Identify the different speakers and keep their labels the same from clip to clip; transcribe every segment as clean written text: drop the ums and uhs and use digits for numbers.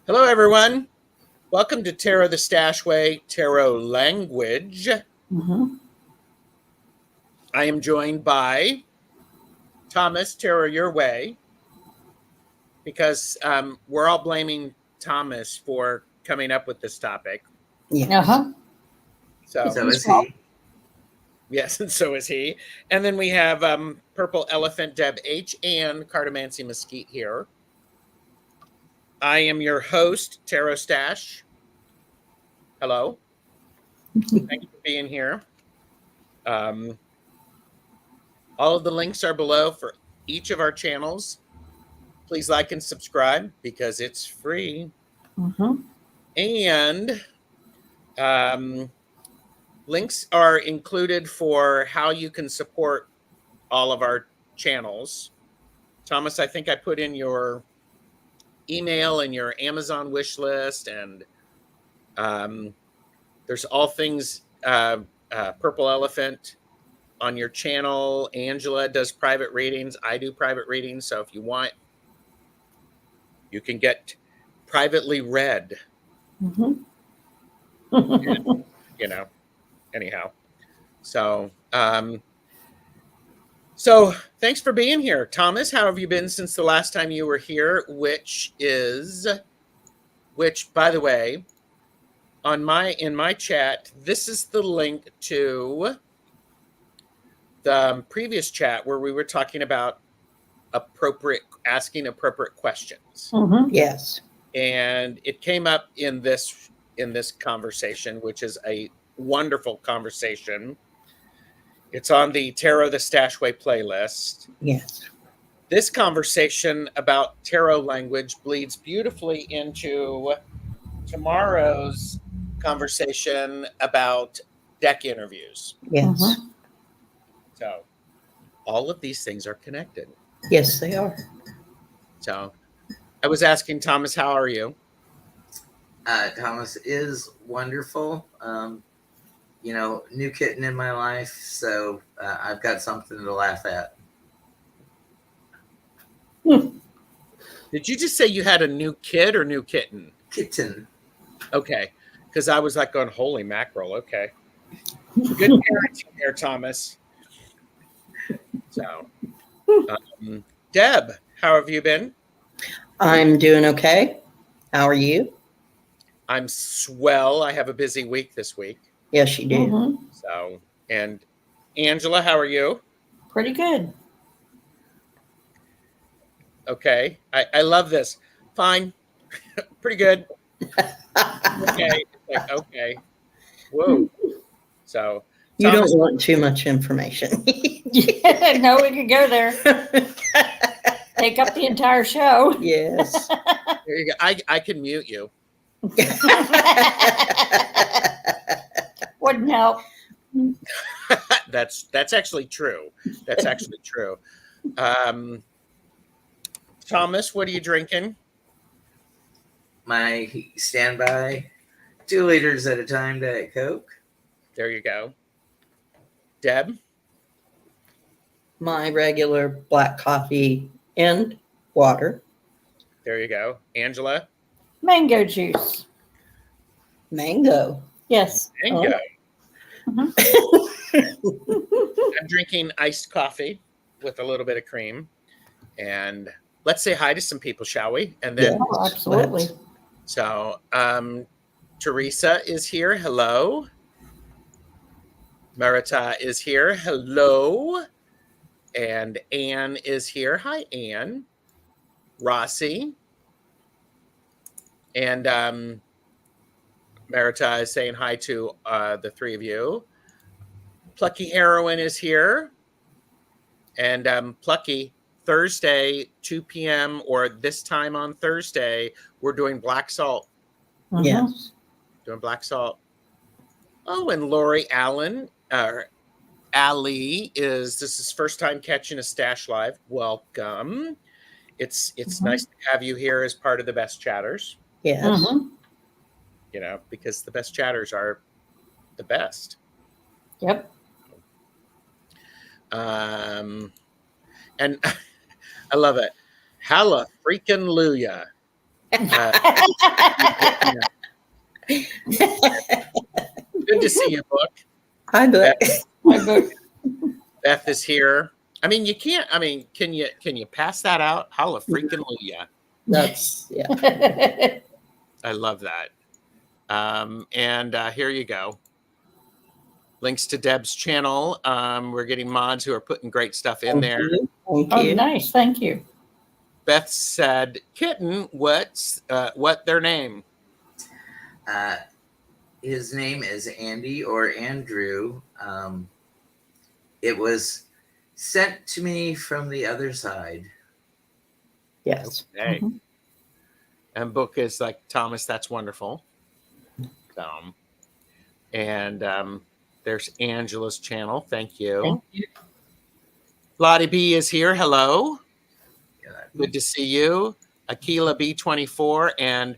Speaker 1: Hello, everyone. Welcome to Tarot the Stash Way, Tarot Language. I am joined by Thomas, Tarot Your Way, because we're all blaming Thomas for coming up with this topic.
Speaker 2: Yeah.
Speaker 1: So
Speaker 3: is he.
Speaker 1: Yes, and so is he. And then we have Purple Elephant Deb H and Cartomancy Mesquite here. I am your host, Tarot Stash. Hello. Thank you for being here. All of the links are below for each of our channels. Please like and subscribe because it's free. And links are included for how you can support all of our channels. Thomas, I think I put in your email and your Amazon wish list, and there's all things Purple Elephant on your channel. Angela does private readings. I do private readings. So if you want, you can get privately read. And, anyhow. So thanks for being here. Thomas, how have you been since the last time you were here, which, by the way, in my chat, this is the link to the previous chat where we were talking about asking appropriate questions.
Speaker 2: Yes.
Speaker 1: And it came up in this conversation, which is a wonderful conversation. It's on the Tarot the Stash Way playlist.
Speaker 2: Yes.
Speaker 1: This conversation about tarot language bleeds beautifully into tomorrow's conversation about deck interviews.
Speaker 2: Yes.
Speaker 1: So all of these things are connected.
Speaker 2: Yes, they are.
Speaker 1: So I was asking Thomas, how are you?
Speaker 3: Thomas is wonderful. New kitten in my life, so I've got something to laugh at.
Speaker 1: Did you just say you had a new kid or new kitten?
Speaker 3: Kitten.
Speaker 1: Okay, because I was like going, holy mackerel. Okay, good parenting there, Thomas. So, Deb, how have you been?
Speaker 2: I'm doing okay. How are you?
Speaker 1: I'm swell. I have a busy week this week.
Speaker 2: Yes, you do.
Speaker 1: So, and Angela, how are you?
Speaker 4: Pretty good.
Speaker 1: Okay. I love this. Fine. Pretty good. Okay. Okay. Whoa. So
Speaker 2: You
Speaker 1: Thomas,
Speaker 2: don't want too much information.
Speaker 4: No, we could go there. Take up the entire show.
Speaker 2: Yes.
Speaker 1: there you go. I can mute you.
Speaker 4: Wouldn't help.
Speaker 1: That's actually true. That's actually true. Thomas, what are you drinking?
Speaker 3: My standby 2 liters at a time Diet Coke.
Speaker 1: There you go. Deb?
Speaker 2: My regular black coffee and water.
Speaker 1: There you go. Angela?
Speaker 4: Mango juice.
Speaker 2: Mango.
Speaker 4: Yes.
Speaker 1: Mango.
Speaker 2: Oh.
Speaker 1: I'm drinking iced coffee with a little bit of cream. And let's say hi to some people, shall we? And then,
Speaker 4: Oh, absolutely.
Speaker 1: So Teresa is here. Hello. Marita is here. Hello. and Anne is here. Hi, Anne. Rossi. And Marita is saying hi to the three of you. Plucky Heroine is here. And Plucky, Thursday, 2 p.m. or this time on Thursday, we're doing black salt.
Speaker 2: Yes.
Speaker 1: Doing black salt. Oh, and Lori Allen, Ali this is first time catching a Stash Live. Welcome. It's nice to have you here as part of the best chatters.
Speaker 2: Yes.
Speaker 1: You know, because the best chatters are the best.
Speaker 4: Yep.
Speaker 1: And I love it. Halla freaking Luya. Good to see you, Book.
Speaker 2: Hi, Book.
Speaker 1: Beth is here. I mean, you can't. I mean, can you pass that out? Halla freaking Luya.
Speaker 2: That's yeah.
Speaker 1: I love that. And here you go. Links to Deb's channel. We're getting mods who are putting great stuff in there.
Speaker 2: Thank
Speaker 4: Oh,
Speaker 2: you.
Speaker 4: nice. Thank you.
Speaker 1: Beth said, "Kitten, what their name?"
Speaker 3: His name is Andy or Andrew. It was sent to me from the other side.
Speaker 2: Yes.
Speaker 1: Hey. And Book is like, Thomas, that's wonderful. And there's Angela's channel. Thank you.
Speaker 2: Thank you.
Speaker 1: Lottie B is here. Hello.
Speaker 3: God.
Speaker 1: Good to see you. Akila B24. And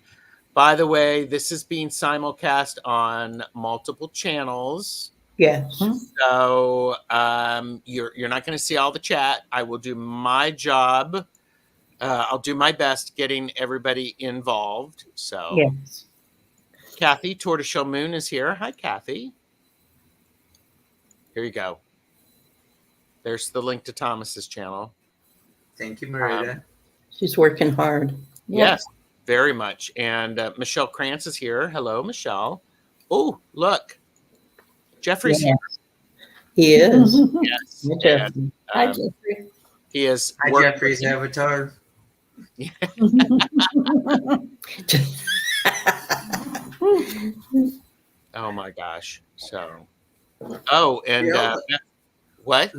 Speaker 1: by the way, this is being simulcast on multiple channels.
Speaker 2: Yes.
Speaker 1: So you're not going to see all the chat. I will do my job. I'll do my best getting everybody involved. So
Speaker 2: Yes.
Speaker 1: Kathy Tortoiseshell Moon is here. Hi, Kathy. Here you go. There's the link to Thomas's channel.
Speaker 3: Thank you, Marita.
Speaker 2: She's working hard.
Speaker 1: Yes, very much. And Michelle Krantz is here. Hello, Michelle. Oh, look. Jeffrey's
Speaker 2: Yes. He is.
Speaker 1: here. Yes. And,
Speaker 4: Hi, Jeffrey.
Speaker 1: he is
Speaker 3: Hi,
Speaker 1: working-
Speaker 3: Jeffrey's avatar.
Speaker 1: Oh my gosh. So, oh, and
Speaker 3: Yeah.
Speaker 1: what?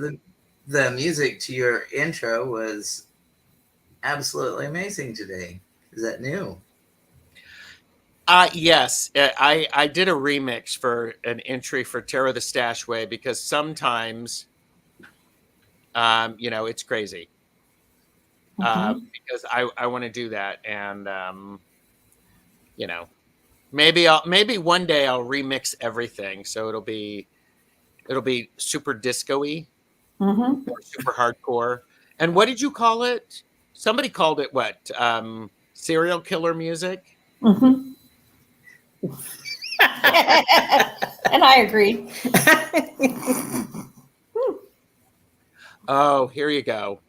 Speaker 3: The music to your intro was absolutely amazing today. Is that new?
Speaker 1: Yes, I did a remix for an entry for Tarot the Stash Way because sometimes, it's crazy. Because I want to do that, and maybe one day I'll remix everything so it'll be super disco-y or super hardcore. And what did you call it? Somebody called it what? Serial killer music.
Speaker 4: And I agree.
Speaker 1: Oh, here you go.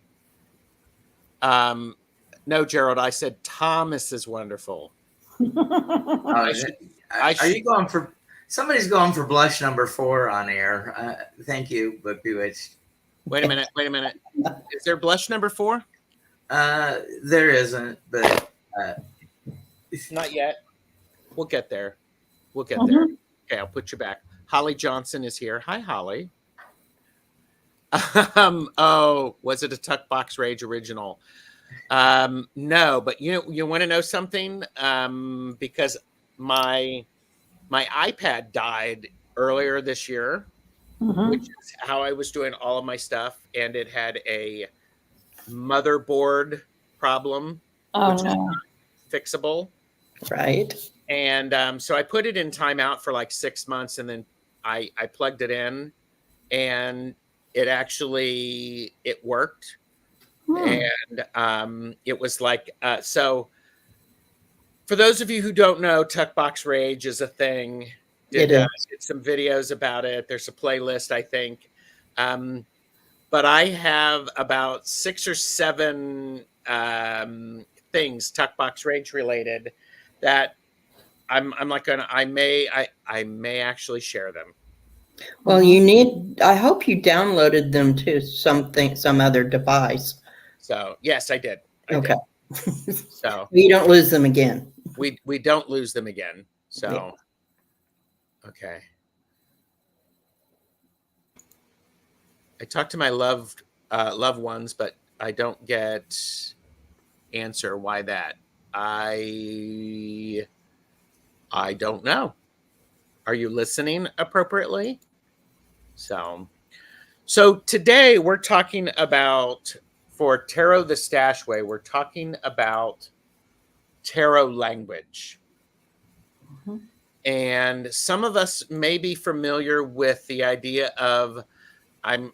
Speaker 1: No, Gerald, I said Thomas is wonderful.
Speaker 3: Are you going for? Somebody's going for blush number 4 on air. Thank you, but Bewitched.
Speaker 1: Wait a minute. Is there blush number 4?
Speaker 3: There isn't, but
Speaker 1: Not yet. We'll get there. there. Okay, I'll put you back. Holly Johnson is here. Hi, Holly. Oh, was it a Tuck Box Rage original? No, but you want to know something? Because my iPad died earlier this year, which is how I was doing all of my stuff, and it had a motherboard problem,
Speaker 4: Oh,
Speaker 1: which
Speaker 4: no.
Speaker 1: is not fixable.
Speaker 2: Right.
Speaker 1: And so I put it in timeout for like 6 months, and then I plugged it in, and it worked. And it was like, so for those of you who don't know, Tuck Box Rage is a thing. Did some videos about it. There's a playlist, I think. But I have about 6 or 7 things Tuck Box Rage related that I'm like I may actually share them.
Speaker 2: Well,
Speaker 4: Mhm.
Speaker 2: I hope you downloaded them to some other device.
Speaker 1: So yes, I did. I
Speaker 2: Okay.
Speaker 1: did. So
Speaker 2: You don't lose them again.
Speaker 1: we don't lose them again. So
Speaker 2: Yeah.
Speaker 1: okay. I talk to my loved ones, but I don't get answer. Why that? I don't know. Are you listening appropriately? So today we're talking about, for Tarot the Stash Way, we're talking about tarot language.
Speaker 4: Mhm.
Speaker 1: And some of us may be familiar with the idea of I'm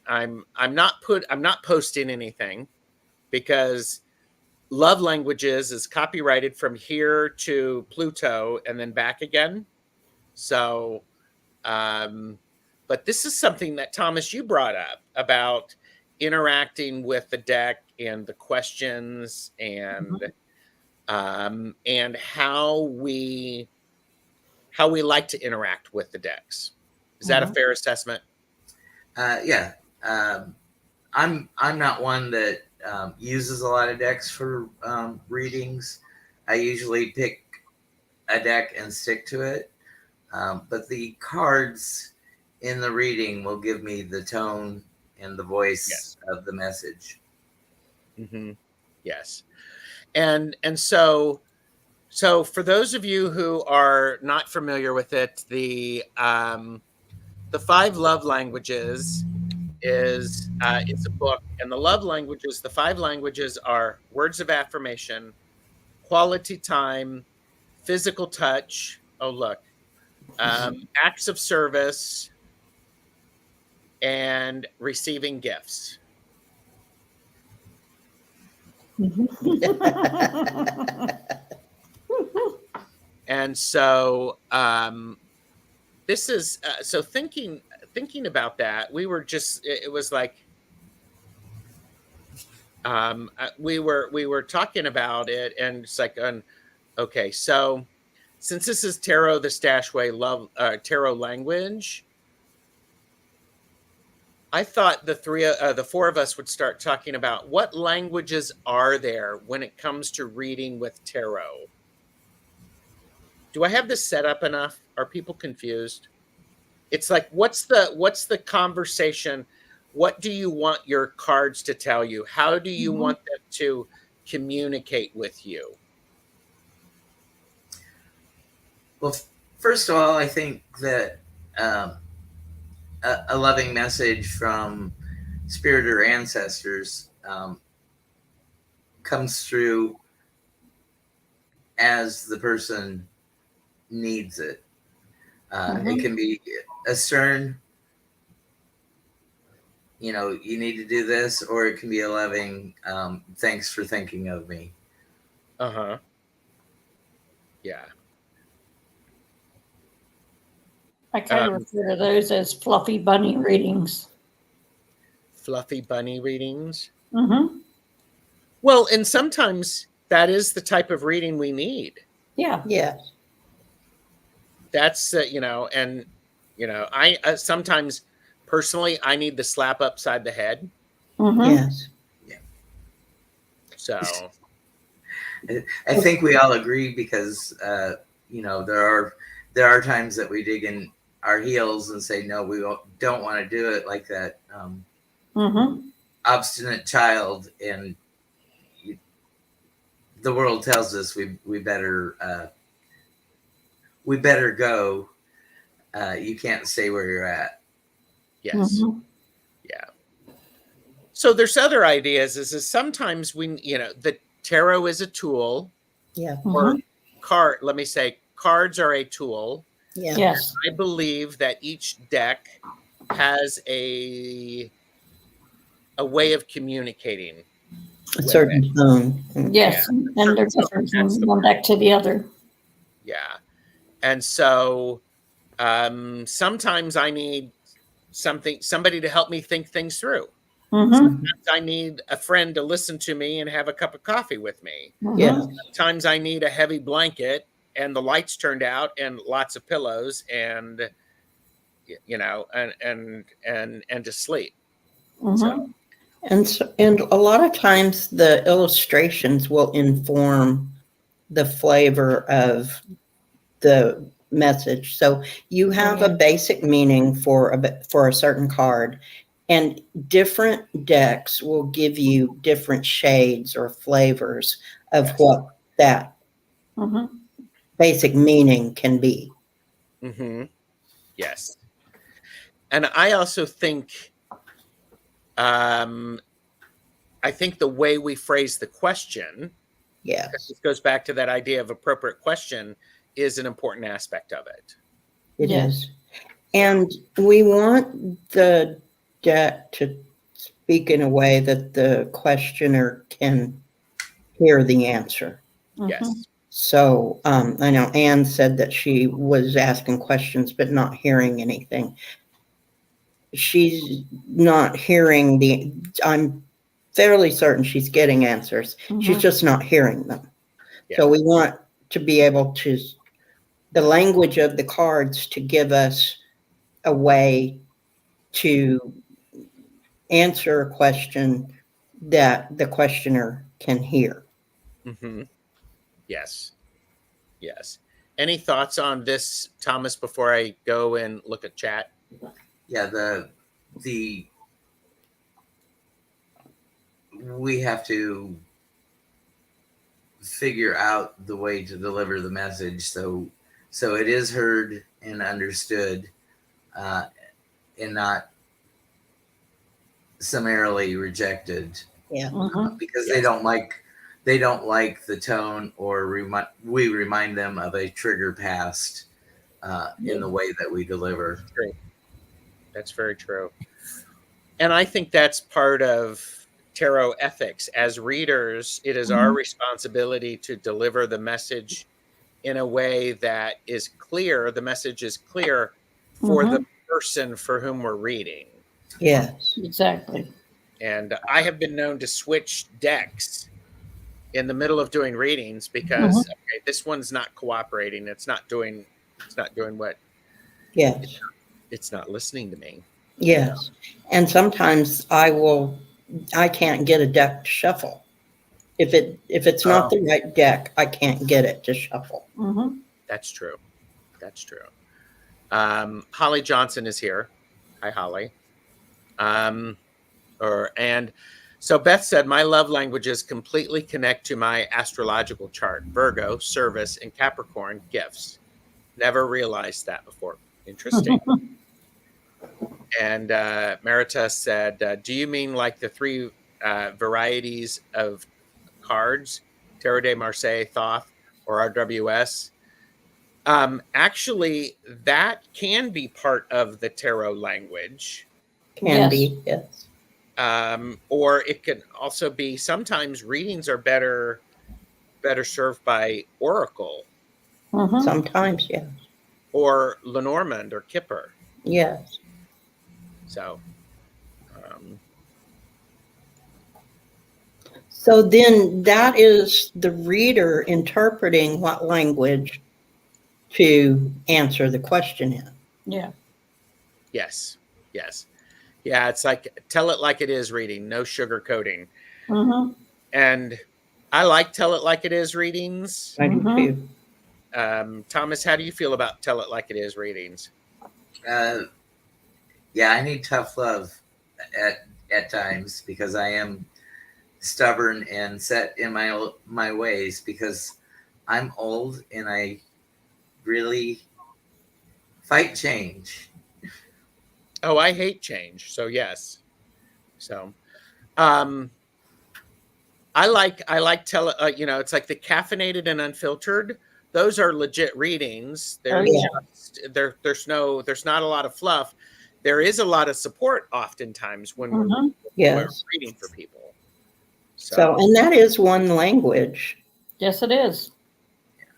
Speaker 1: not posting anything because love languages is copyrighted from here to Pluto and then back again. So but this is something that Thomas you brought up about interacting with the deck and the questions and how we like to interact with the decks. Is that a
Speaker 4: Mhm.
Speaker 1: fair assessment?
Speaker 3: Yeah. I'm not one that uses a lot of decks for readings. I usually pick a deck and stick to it. But the cards in the reading will give me the tone and the voice
Speaker 1: Yes.
Speaker 3: of the message.
Speaker 1: Mm-hmm. Yes. And so for those of you who are not familiar with it, the five love languages is it's a book, and the five languages are words of affirmation, quality time, physical touch. Oh, look, acts of service, and receiving gifts. And so this is so thinking about that. We were just it was like we were talking about it, and it's like okay, so since this is tarot the stash way love tarot language, I thought the four of us would start talking about what languages are there when it comes to reading with tarot. Do I have this set up enough? Are people confused? It's like what's the conversation? What do you want your cards to tell you? How do you
Speaker 4: Mhm.
Speaker 1: want them to communicate with you?
Speaker 3: Well, first of all, I think that um, a loving message from spirit or ancestors comes through as the person needs it. It can be a stern, you need to do this, or it can be a loving, thanks for thinking of me.
Speaker 1: Uh-huh. Yeah.
Speaker 4: I kind of refer to those as fluffy bunny readings.
Speaker 1: Fluffy bunny readings.
Speaker 4: Mm-hmm.
Speaker 1: Well, and sometimes that is the type of reading we need.
Speaker 4: Yeah.
Speaker 2: Yes.
Speaker 1: That's and I sometimes personally I need the slap upside the head.
Speaker 4: Mm-hmm.
Speaker 2: Yes.
Speaker 1: So
Speaker 3: I think we all agree because there are times that we dig in our heels and say no, we don't want to do it, like that
Speaker 4: Mm-hmm.
Speaker 3: obstinate child, and the world tells us we better go. You can't stay where you're at.
Speaker 1: yes.
Speaker 4: Mm-hmm.
Speaker 1: Yeah. So there's other ideas is sometimes the tarot is a tool,
Speaker 2: Yeah.
Speaker 1: or
Speaker 4: Mm-hmm.
Speaker 1: let me say cards are a tool.
Speaker 2: Yeah.
Speaker 4: Yes.
Speaker 1: I believe that each deck has a way of communicating
Speaker 2: A
Speaker 1: with
Speaker 2: certain
Speaker 1: it.
Speaker 2: tone.
Speaker 4: Yes.
Speaker 1: Yeah.
Speaker 4: And they're different from one deck to the other.
Speaker 1: Yeah. And so sometimes I need somebody to help me think things through.
Speaker 4: Mm-hmm.
Speaker 1: Sometimes I need a friend to listen to me and have a cup of coffee with me.
Speaker 2: Yes.
Speaker 4: Mm-hmm.
Speaker 1: Sometimes I need a heavy blanket and the lights turned out and lots of pillows, and and to sleep.
Speaker 4: Mhm.
Speaker 1: So
Speaker 2: And a lot of times the illustrations will inform the flavor of the message. So you have a basic meaning for a certain card, and different decks will give you different shades or flavors of
Speaker 1: Yes.
Speaker 2: what that
Speaker 4: Mhm.
Speaker 2: basic meaning can be.
Speaker 1: Yes. And I also think, I think the way we phrase the question,
Speaker 2: Yes,
Speaker 1: this goes back to that idea of appropriate question, is an important aspect of it.
Speaker 2: it
Speaker 4: Yes.
Speaker 2: is. And we want the deck to speak in a way that the questioner can hear the answer.
Speaker 4: Mhm.
Speaker 1: Yes.
Speaker 2: So I know Anne said that she was asking questions but not hearing anything. She's not hearing I'm fairly certain she's getting answers. She's
Speaker 4: Mhm.
Speaker 2: just not hearing them.
Speaker 1: Yeah.
Speaker 2: So we want to be able to, the language of the cards to give us a way to answer a question that the questioner can hear.
Speaker 1: Mm-hmm. Yes. Yes. Any thoughts on this, Thomas, before I go and look at chat?
Speaker 3: Yeah, the we have to figure out the way to deliver the message so it is heard and understood, and not summarily rejected,
Speaker 2: Yeah.
Speaker 4: Mhm.
Speaker 3: because
Speaker 1: Yes.
Speaker 3: they don't like the tone, or we remind them of a trigger past in the way that we deliver.
Speaker 1: True. That's very true. And I think that's part of tarot ethics. As readers, it is our
Speaker 4: Mhm.
Speaker 1: responsibility to deliver the message in a way that is clear. The message is clear for the
Speaker 4: Mhm.
Speaker 1: person for whom we're reading.
Speaker 2: Yes.
Speaker 4: Exactly.
Speaker 1: And I have been known to switch decks in the middle of doing readings because
Speaker 4: Mhm.
Speaker 1: okay, this one's not cooperating. It's not doing what
Speaker 2: Yes.
Speaker 1: it's not listening to me.
Speaker 2: Yes. And sometimes I can't get a deck to shuffle. If it's not
Speaker 1: Oh,
Speaker 2: the right deck, I can't get it to shuffle.
Speaker 4: Mhm.
Speaker 1: that's true. That's true. Holly Johnson is here. Hi, Holly. Um, and so Beth said, my love languages completely connect to my astrological chart: Virgo, service, and Capricorn, gifts. Never realized that before. Interesting. And Marita said, do you mean like the three varieties of cards, Tarot de Marseille, Thoth, or RWS? Actually, that can be part of the tarot language.
Speaker 2: Can
Speaker 4: Yes.
Speaker 2: be, yes.
Speaker 1: Or it can also be, sometimes readings are better served by oracle
Speaker 4: Mhm.
Speaker 2: Sometimes, yes.
Speaker 1: or Lenormand or Kipper.
Speaker 2: Yes.
Speaker 1: So um,
Speaker 2: So then that is the reader interpreting what language to answer the question in.
Speaker 4: Yeah.
Speaker 1: yes, yes, yeah, it's like tell it like it is reading, no sugarcoating.
Speaker 4: Mhm.
Speaker 1: And I like tell it like it is readings.
Speaker 2: I do
Speaker 4: Mhm.
Speaker 2: too.
Speaker 1: Thomas, how do you feel about tell it like it is readings?
Speaker 3: Uh, yeah, I need tough love at times, because I am stubborn and set in my ways, because I'm old and I really fight change.
Speaker 1: Oh, I hate change. So yes. So um I like tell it's like the caffeinated and unfiltered. Those are legit readings.
Speaker 4: Oh
Speaker 1: They're
Speaker 4: yeah.
Speaker 1: just there's not a lot of fluff. There is a lot of support oftentimes when
Speaker 4: Mhm.
Speaker 1: we're
Speaker 2: Yes.
Speaker 1: reading for people.
Speaker 2: So,
Speaker 1: So
Speaker 2: and that is one language.
Speaker 4: Yes, it is.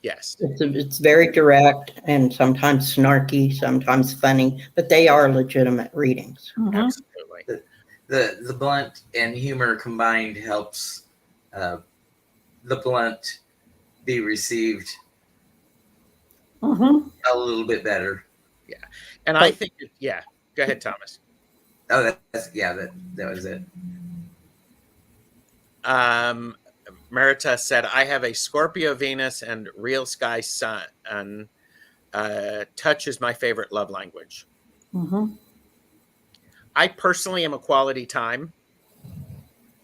Speaker 1: yes.
Speaker 2: It's very direct and sometimes snarky, sometimes funny, but they are legitimate readings.
Speaker 4: Mhm.
Speaker 1: Absolutely.
Speaker 3: The blunt and humor combined helps uh, the blunt be received
Speaker 4: Mhm.
Speaker 3: a little bit better.
Speaker 1: And I think, yeah, go ahead, Thomas.
Speaker 3: Oh, that was it.
Speaker 1: Marita said, I have a Scorpio Venus and real sky sun, and touch is my favorite love language.
Speaker 4: Mm-hmm.
Speaker 1: I personally am a quality time.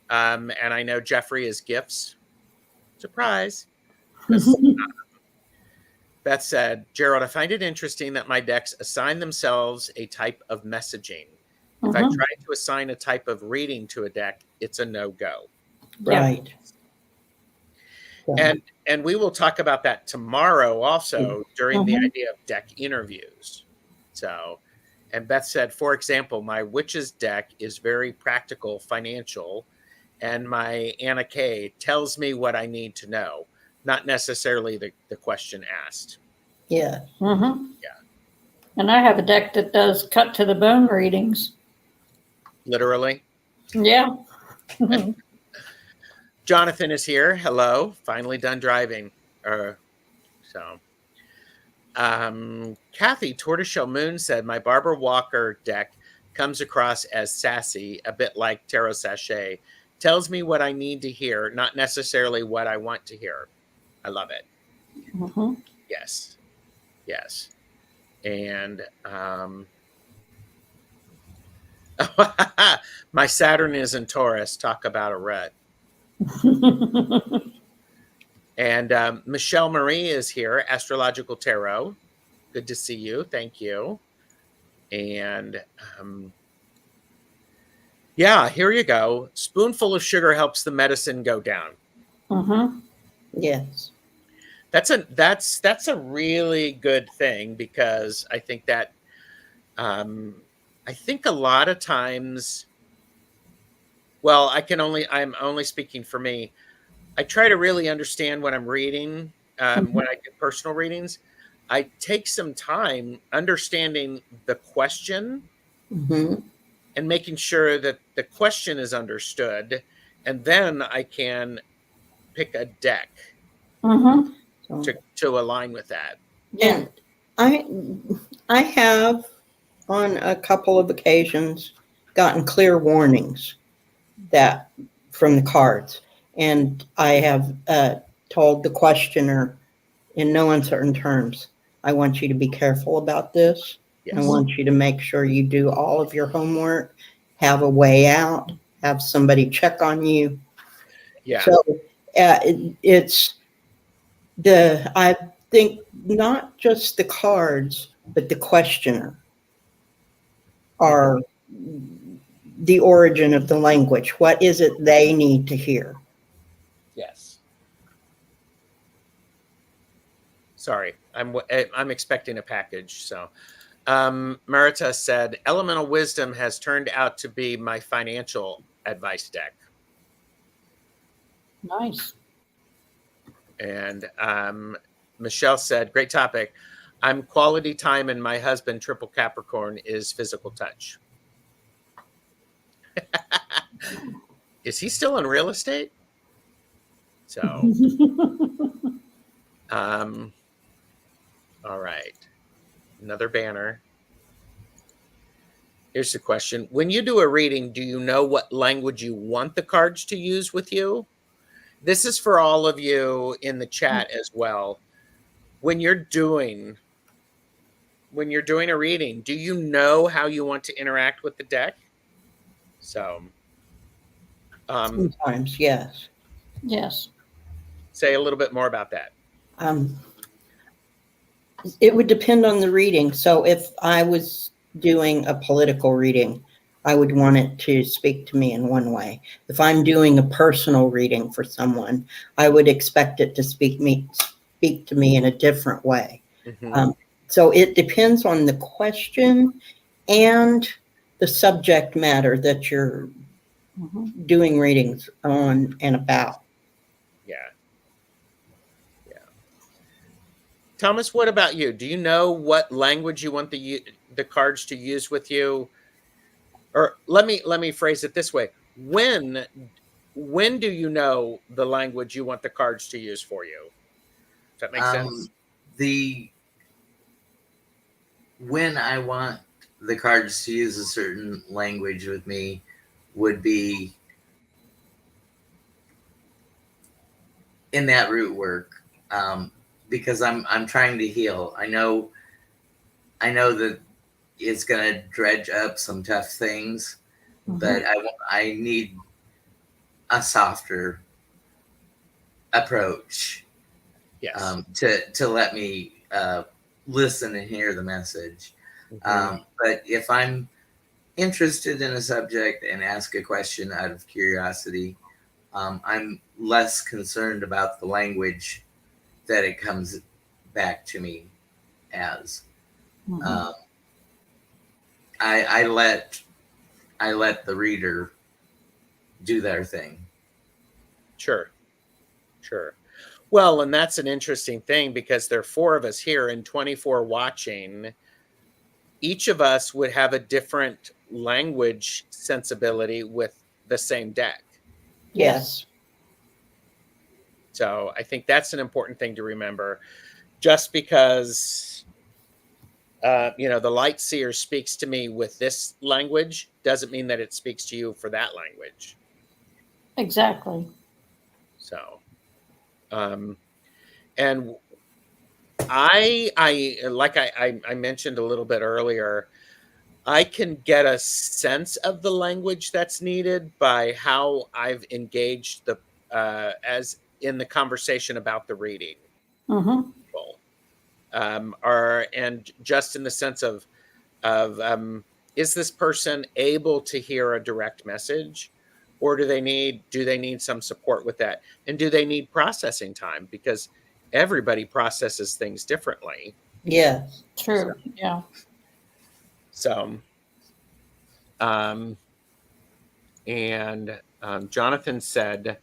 Speaker 1: And I know Jeffrey is gifts. Surprise. Beth said, Gerald, I find it interesting that my decks assign themselves a type of messaging. If I try to assign a type of reading to a deck, it's a no-go.
Speaker 2: Right.
Speaker 1: And we will talk about that tomorrow also during the idea of deck interviews. So, and Beth said, for example, my witch's deck is very practical, financial, and my Anna K tells me what I need to know, not necessarily the question asked.
Speaker 2: Yeah.
Speaker 4: Mm-hmm.
Speaker 1: Yeah.
Speaker 4: And I have a deck that does cut to the bone readings.
Speaker 1: Literally.
Speaker 4: Yeah.
Speaker 1: Jonathan is here. Hello. Finally done driving. Kathy Tortoiseshell Moon said, my Barbara Walker deck comes across as sassy, a bit like Tarot Sachet. Tells me what I need to hear, not necessarily what I want to hear. I love it.
Speaker 4: Mm-hmm.
Speaker 1: Yes. Yes. And my Saturn is in Taurus. Talk about a rut. And Michelle Marie is here, Astrological Tarot. Good to see you. Thank you. And yeah, here you go. Spoonful of sugar helps the medicine go down.
Speaker 4: Mm-hmm.
Speaker 2: Yes.
Speaker 1: That's a really good thing, because I think that I think a lot of times, well, I'm only speaking for me. I try to really understand what I'm reading when I do personal readings. I take some time understanding the question and making sure that the question is understood, and then I can pick a deck to align with that.
Speaker 2: And I have on a couple of occasions gotten clear warnings that from the cards, and I have told the questioner in no uncertain terms, I want you to be careful about this.
Speaker 1: Yes.
Speaker 2: I want you to make sure you do all of your homework, have a way out, have somebody check on you.
Speaker 1: Yeah.
Speaker 2: So it's I think not just the cards, but the questioner are the origin of the language. What is it they need to hear?
Speaker 1: Yes. Sorry, I'm expecting a package. So, Marita said, Elemental Wisdom has turned out to be my financial advice deck.
Speaker 4: Nice.
Speaker 1: And Michelle said, great topic. I'm quality time, and my husband, triple Capricorn, is physical touch. Is he still in real estate? So, all right. Another banner. Here's the question. When you do a reading, do you know what language you want the cards to use with you? This is for all of you in the chat as well. When you're doing a reading, do you know how you want to interact with the deck? So,
Speaker 2: Sometimes, yes.
Speaker 4: Yes.
Speaker 1: Say a little bit more about that.
Speaker 2: It would depend on the reading. So if I was doing a political reading, I would want it to speak to me in one way. If I'm doing a personal reading for someone, I would expect it to speak to me in a different way. So it depends on the question and the subject matter that you're doing readings on and about.
Speaker 1: Yeah. Yeah. Thomas, what about you? Do you know what language you want the cards to use with you? Or let me phrase it this way. When do you know the language you want the cards to use for you? Does that make sense?
Speaker 3: when I want the cards to use a certain language with me would be in that root work, because I'm trying to heal. I know that it's going to dredge up some tough things, but I need a softer approach,
Speaker 1: Yes.
Speaker 3: to let me listen and hear the message.
Speaker 1: Mhm.
Speaker 3: But if I'm interested in a subject and ask a question out of curiosity, I'm less concerned about the language that it comes back to me as. Um, I let the reader do their thing.
Speaker 1: Sure. Sure. Well, and that's an interesting thing because there are 4 of us here and 24 watching. Each of us would have a different language sensibility with the same deck.
Speaker 2: Yes.
Speaker 1: So I think that's an important thing to remember. Just because the light seer speaks to me with this language doesn't mean that it speaks to you for that language.
Speaker 4: Exactly.
Speaker 1: So, and I like I mentioned a little bit earlier, I can get a sense of the language that's needed by how I've engaged the as in the conversation about the reading.
Speaker 4: Mm-hmm.
Speaker 1: People. Or and just in the sense of is this person able to hear a direct message, or do they need some support with that, and do they need processing time, because everybody processes things differently.
Speaker 2: Yes.
Speaker 1: So,
Speaker 4: True. Yeah.
Speaker 1: so um, and Jonathan said,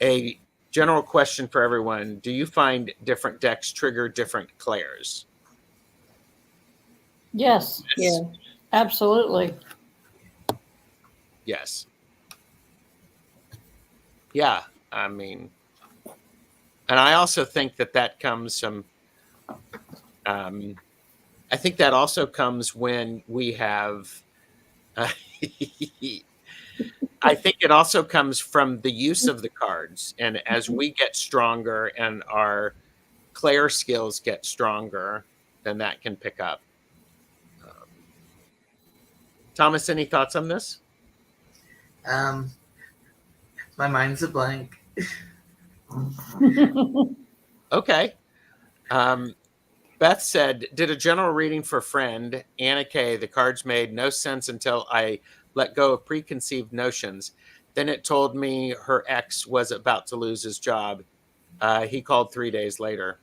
Speaker 1: a general question for everyone: do you find different decks trigger different clairs?
Speaker 4: Yes.
Speaker 2: Yeah.
Speaker 4: Absolutely.
Speaker 1: Yes. Yeah. I mean, and I also think that comes from, I think that also comes when we have, I think it also comes from the use of the cards. And as we get stronger and our Claire skills get stronger, then that can pick up. Thomas, any thoughts on this?
Speaker 3: Um, my mind's a blank.
Speaker 1: Okay. Um, Beth said, did a general reading for friend, Anna Kay. The cards made no sense until I let go of preconceived notions. Then it told me her ex was about to lose his job. He called 3 days later.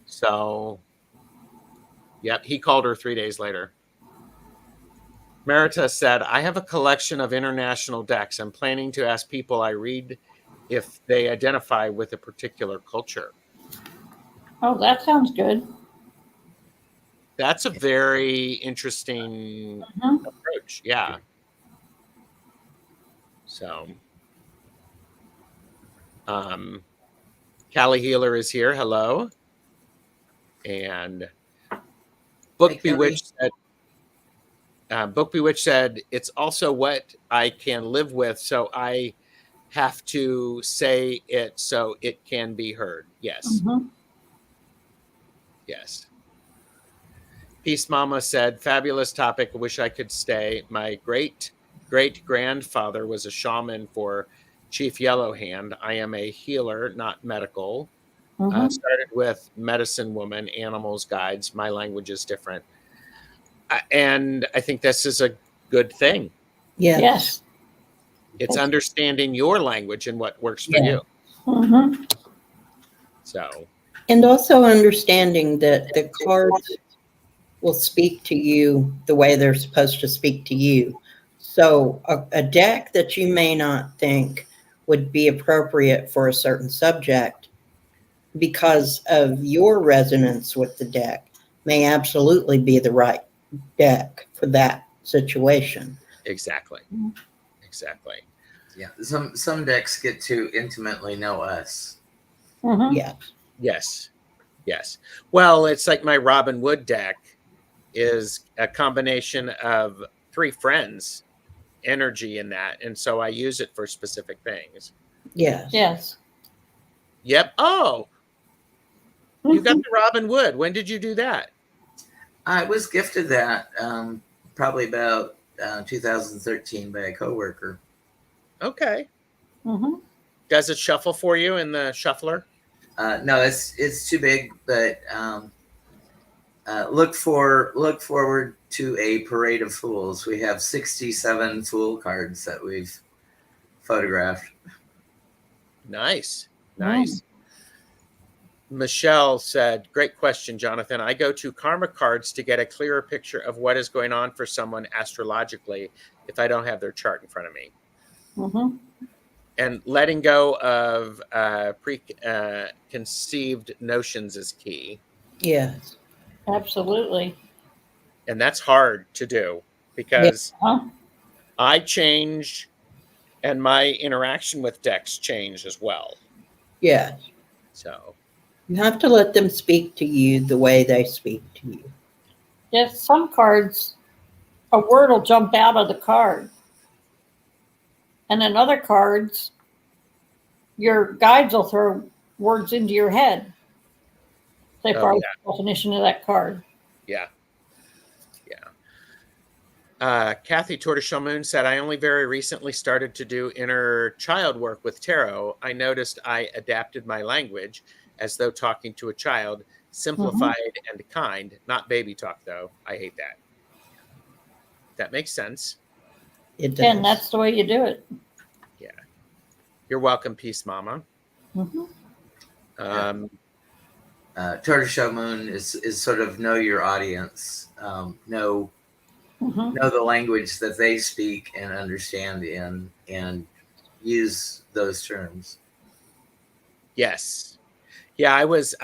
Speaker 1: So, yep, he called her 3 days later. Merita said, I have a collection of international decks. I'm planning to ask people I read if they identify with a particular culture.
Speaker 4: Oh, that sounds good.
Speaker 1: That's a very interesting
Speaker 4: Mhm.
Speaker 1: approach. Yeah. So, Callie Healer is here. Hello. And
Speaker 3: Hey,
Speaker 1: Book
Speaker 3: Kelly.
Speaker 1: Bewitched said, it's also what I can live with. So I have to say it so it can be heard. Yes.
Speaker 4: Mhm.
Speaker 1: Yes. Peace Mama said, fabulous topic. I wish I could stay. My great grandfather was a shaman for Chief Yellowhand. I am a healer, not medical.
Speaker 4: Mhm.
Speaker 1: Started with medicine woman, animals, guides. My language is different. And I think this is a good thing.
Speaker 2: Yes.
Speaker 4: Yes.
Speaker 1: It's understanding your language and what works for
Speaker 2: Yeah.
Speaker 1: you.
Speaker 4: Mhm.
Speaker 1: So,
Speaker 2: And also understanding that the cards will speak to you the way they're supposed to speak to you. So a deck that you may not think would be appropriate for a certain subject because of your resonance with the deck may absolutely be the right deck for that situation.
Speaker 1: exactly. Exactly.
Speaker 3: Yeah, some decks get to intimately know us.
Speaker 4: Mhm.
Speaker 2: Yeah.
Speaker 1: Yes. Yes. Well, it's like my Robin Wood deck is a combination of 3 friends energy in that. And so I use it for specific things.
Speaker 2: Yes.
Speaker 4: Yes.
Speaker 1: Yep. Oh, you got the Robin Wood. When did you do that?
Speaker 3: I was gifted that probably about 2013 by a coworker.
Speaker 1: Okay.
Speaker 4: Mm-hmm.
Speaker 1: Does it shuffle for you in the shuffler?
Speaker 3: No, it's too big, but look forward to a parade of fools. We have 67 fool cards that we've photographed.
Speaker 1: Nice. Nice. Michelle said, great question, Jonathan. I go to karma cards to get a clearer picture of what is going on for someone astrologically if I don't have their chart in front of me.
Speaker 4: Mm-hmm.
Speaker 1: And letting go of preconceived notions is key.
Speaker 2: Yes.
Speaker 4: Absolutely.
Speaker 1: And that's hard to do because
Speaker 4: Huh?
Speaker 1: I change and my interaction with decks change as well.
Speaker 2: Yes.
Speaker 1: So
Speaker 2: You have to let them speak to you the way they speak to you.
Speaker 4: Yes, some cards, a word will jump out of the card. And in other cards, your guides will throw words into your head. They follow the definition of that card.
Speaker 1: Yeah. Kathy Tortoiseshell Moon said, I only very recently started to do inner child work with tarot. I noticed I adapted my language as though talking to a child, simplified and kind, not baby talk, though. I hate that. That makes sense.
Speaker 2: It does.
Speaker 4: And that's the way you do it.
Speaker 1: Yeah. You're welcome, Peace Mama.
Speaker 4: Mm-hmm.
Speaker 3: Tortoiseshell Moon is sort of know your audience, know the language that they speak and understand in, and use those terms.
Speaker 1: Yes. Yeah, I was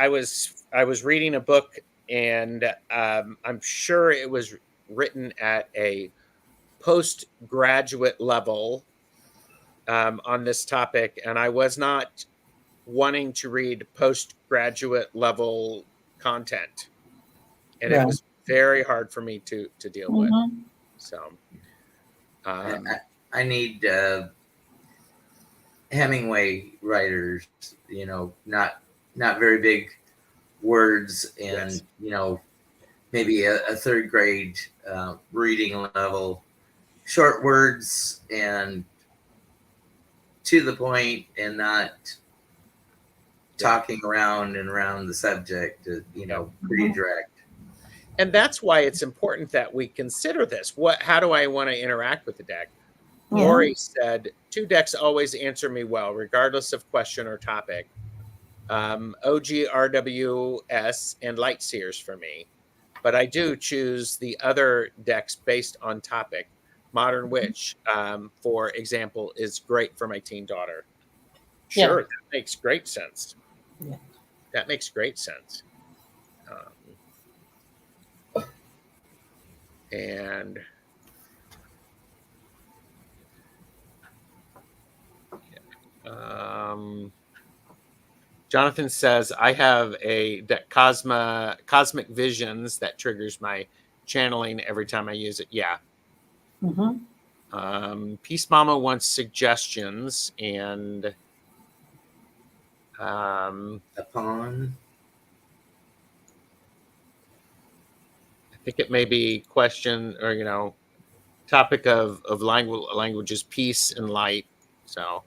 Speaker 1: reading a book, and I'm sure it was written at a postgraduate level on this topic, and I was not wanting to read postgraduate level content, and it was very hard for me to deal with. So
Speaker 3: I need Hemingway writers, not very big words, and maybe a 3rd grade reading level, short words and to the point, and not talking around and around the subject, pretty direct.
Speaker 1: And that's why it's important that we consider this. How do I want to interact with the deck? Lori said, 2 decks always answer me well, regardless of question or topic. OGRWS and Lightseers for me. But I do choose the other decks based on topic. Modern Witch, for example, is great for my teen daughter. Sure, that makes great sense.
Speaker 2: Yeah.
Speaker 1: That makes great sense. And Jonathan says, I have a cosmic visions that triggers my channeling every time I use it. Yeah. Peace Mama wants suggestions, and
Speaker 3: Upon,
Speaker 1: I think it may be question or topic of languages, peace and light. So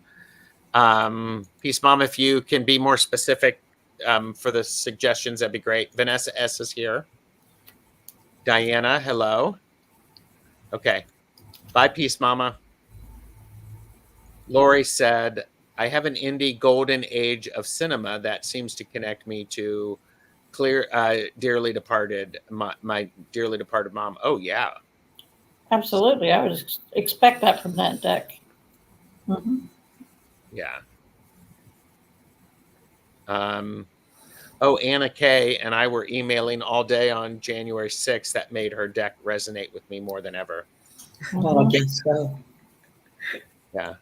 Speaker 1: Peace Mama, if you can be more specific for the suggestions, that'd be great. Vanessa S is here. Diana, hello. Okay. Bye, Peace Mama. Lori said, I have an indie golden age of cinema that seems to connect me to dearly departed, my dearly departed mom. Oh, yeah.
Speaker 4: Absolutely. I would expect that from that deck.
Speaker 1: Yeah. Anna Kay and I were emailing all day on January 6th. That made her deck resonate with me more than ever.
Speaker 2: Well, I guess so.
Speaker 1: Yeah.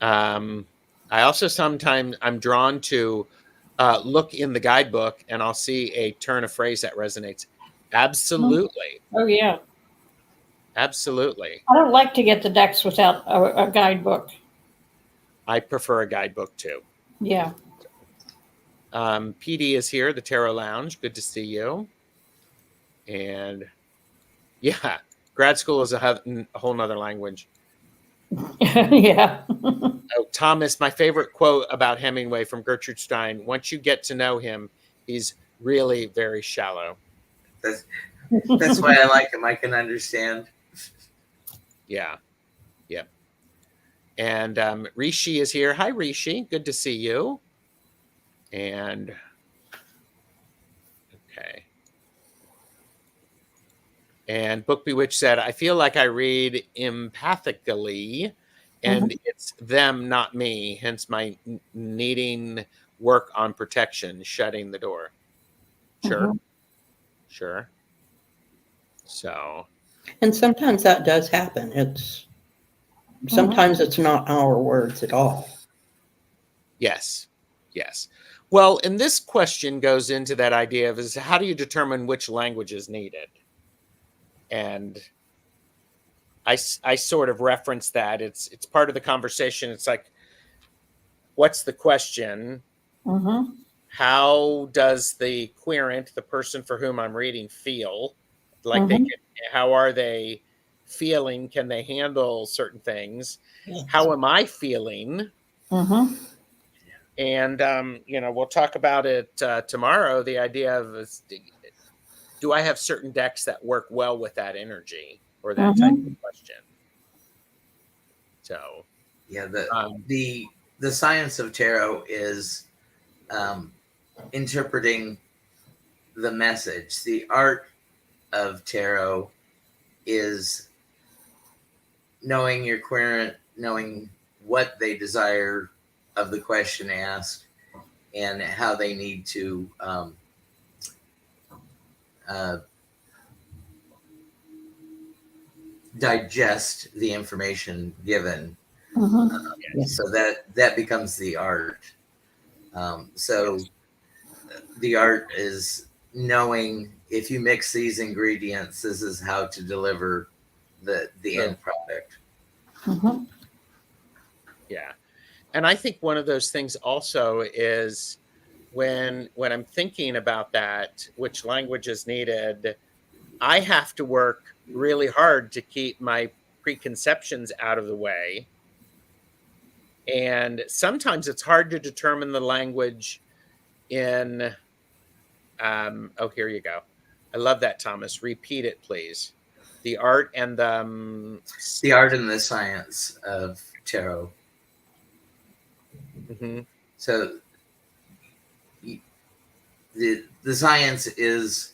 Speaker 1: I also sometimes I'm drawn to look in the guidebook and I'll see a turn of phrase that resonates. Absolutely.
Speaker 4: Oh, yeah.
Speaker 1: Absolutely.
Speaker 4: I don't like to get the decks without a guidebook.
Speaker 1: I prefer a guidebook too.
Speaker 4: Yeah.
Speaker 1: PD is here, the Tarot Lounge. Good to see you. And yeah, grad school is a whole nother language.
Speaker 4: Yeah.
Speaker 1: Oh, Thomas, my favorite quote about Hemingway from Gertrude Stein: once you get to know him, he's really very shallow.
Speaker 3: That's why I like him. I can understand.
Speaker 1: Yeah. Yep. And Rishi is here. Hi, Rishi. Good to see you. And okay. And Book Bewitched said, I feel like I read empathically, and it's them, not me. Hence my needing work on protection, shutting the door. Sure. Sure. So.
Speaker 2: And sometimes that does happen. Sometimes it's not our words at all.
Speaker 1: Yes. Yes. Well, and this question goes into that idea of is how do you determine which language is needed? And I sort of reference that. It's part of the conversation. It's like, what's the question? How does the querent, the person for whom I'm reading, feel? Like they can, how are they feeling? Can they handle certain things?
Speaker 2: Yes.
Speaker 1: How am I feeling? And we'll talk about it tomorrow. The idea of do I have certain decks that work well with that energy or that type of question? So
Speaker 3: yeah, the science of tarot is interpreting the message. The art of tarot is knowing your querent, knowing what they desire of the question asked, and how they need to digest the information given. So that becomes the art. So the art is knowing if you mix these ingredients, this is how to deliver the end product.
Speaker 1: Yeah. And I think one of those things also is when I'm thinking about that, which language is needed, I have to work really hard to keep my preconceptions out of the way. And sometimes it's hard to determine the language in, here you go. I love that, Thomas. Repeat it, please. The art and
Speaker 3: the art and the science of tarot. So the science is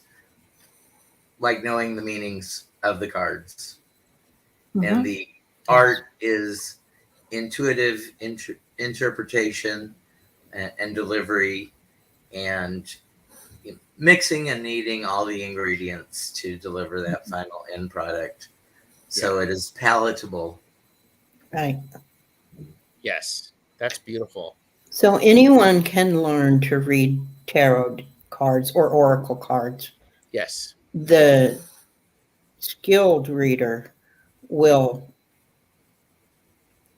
Speaker 3: like knowing the meanings of the cards, and the art is intuitive interpretation and delivery, and mixing and kneading all the ingredients to deliver that final end product, so it is palatable.
Speaker 2: Right.
Speaker 1: Yes, that's beautiful.
Speaker 2: So anyone can learn to read tarot cards or oracle cards.
Speaker 1: Yes.
Speaker 2: The skilled reader will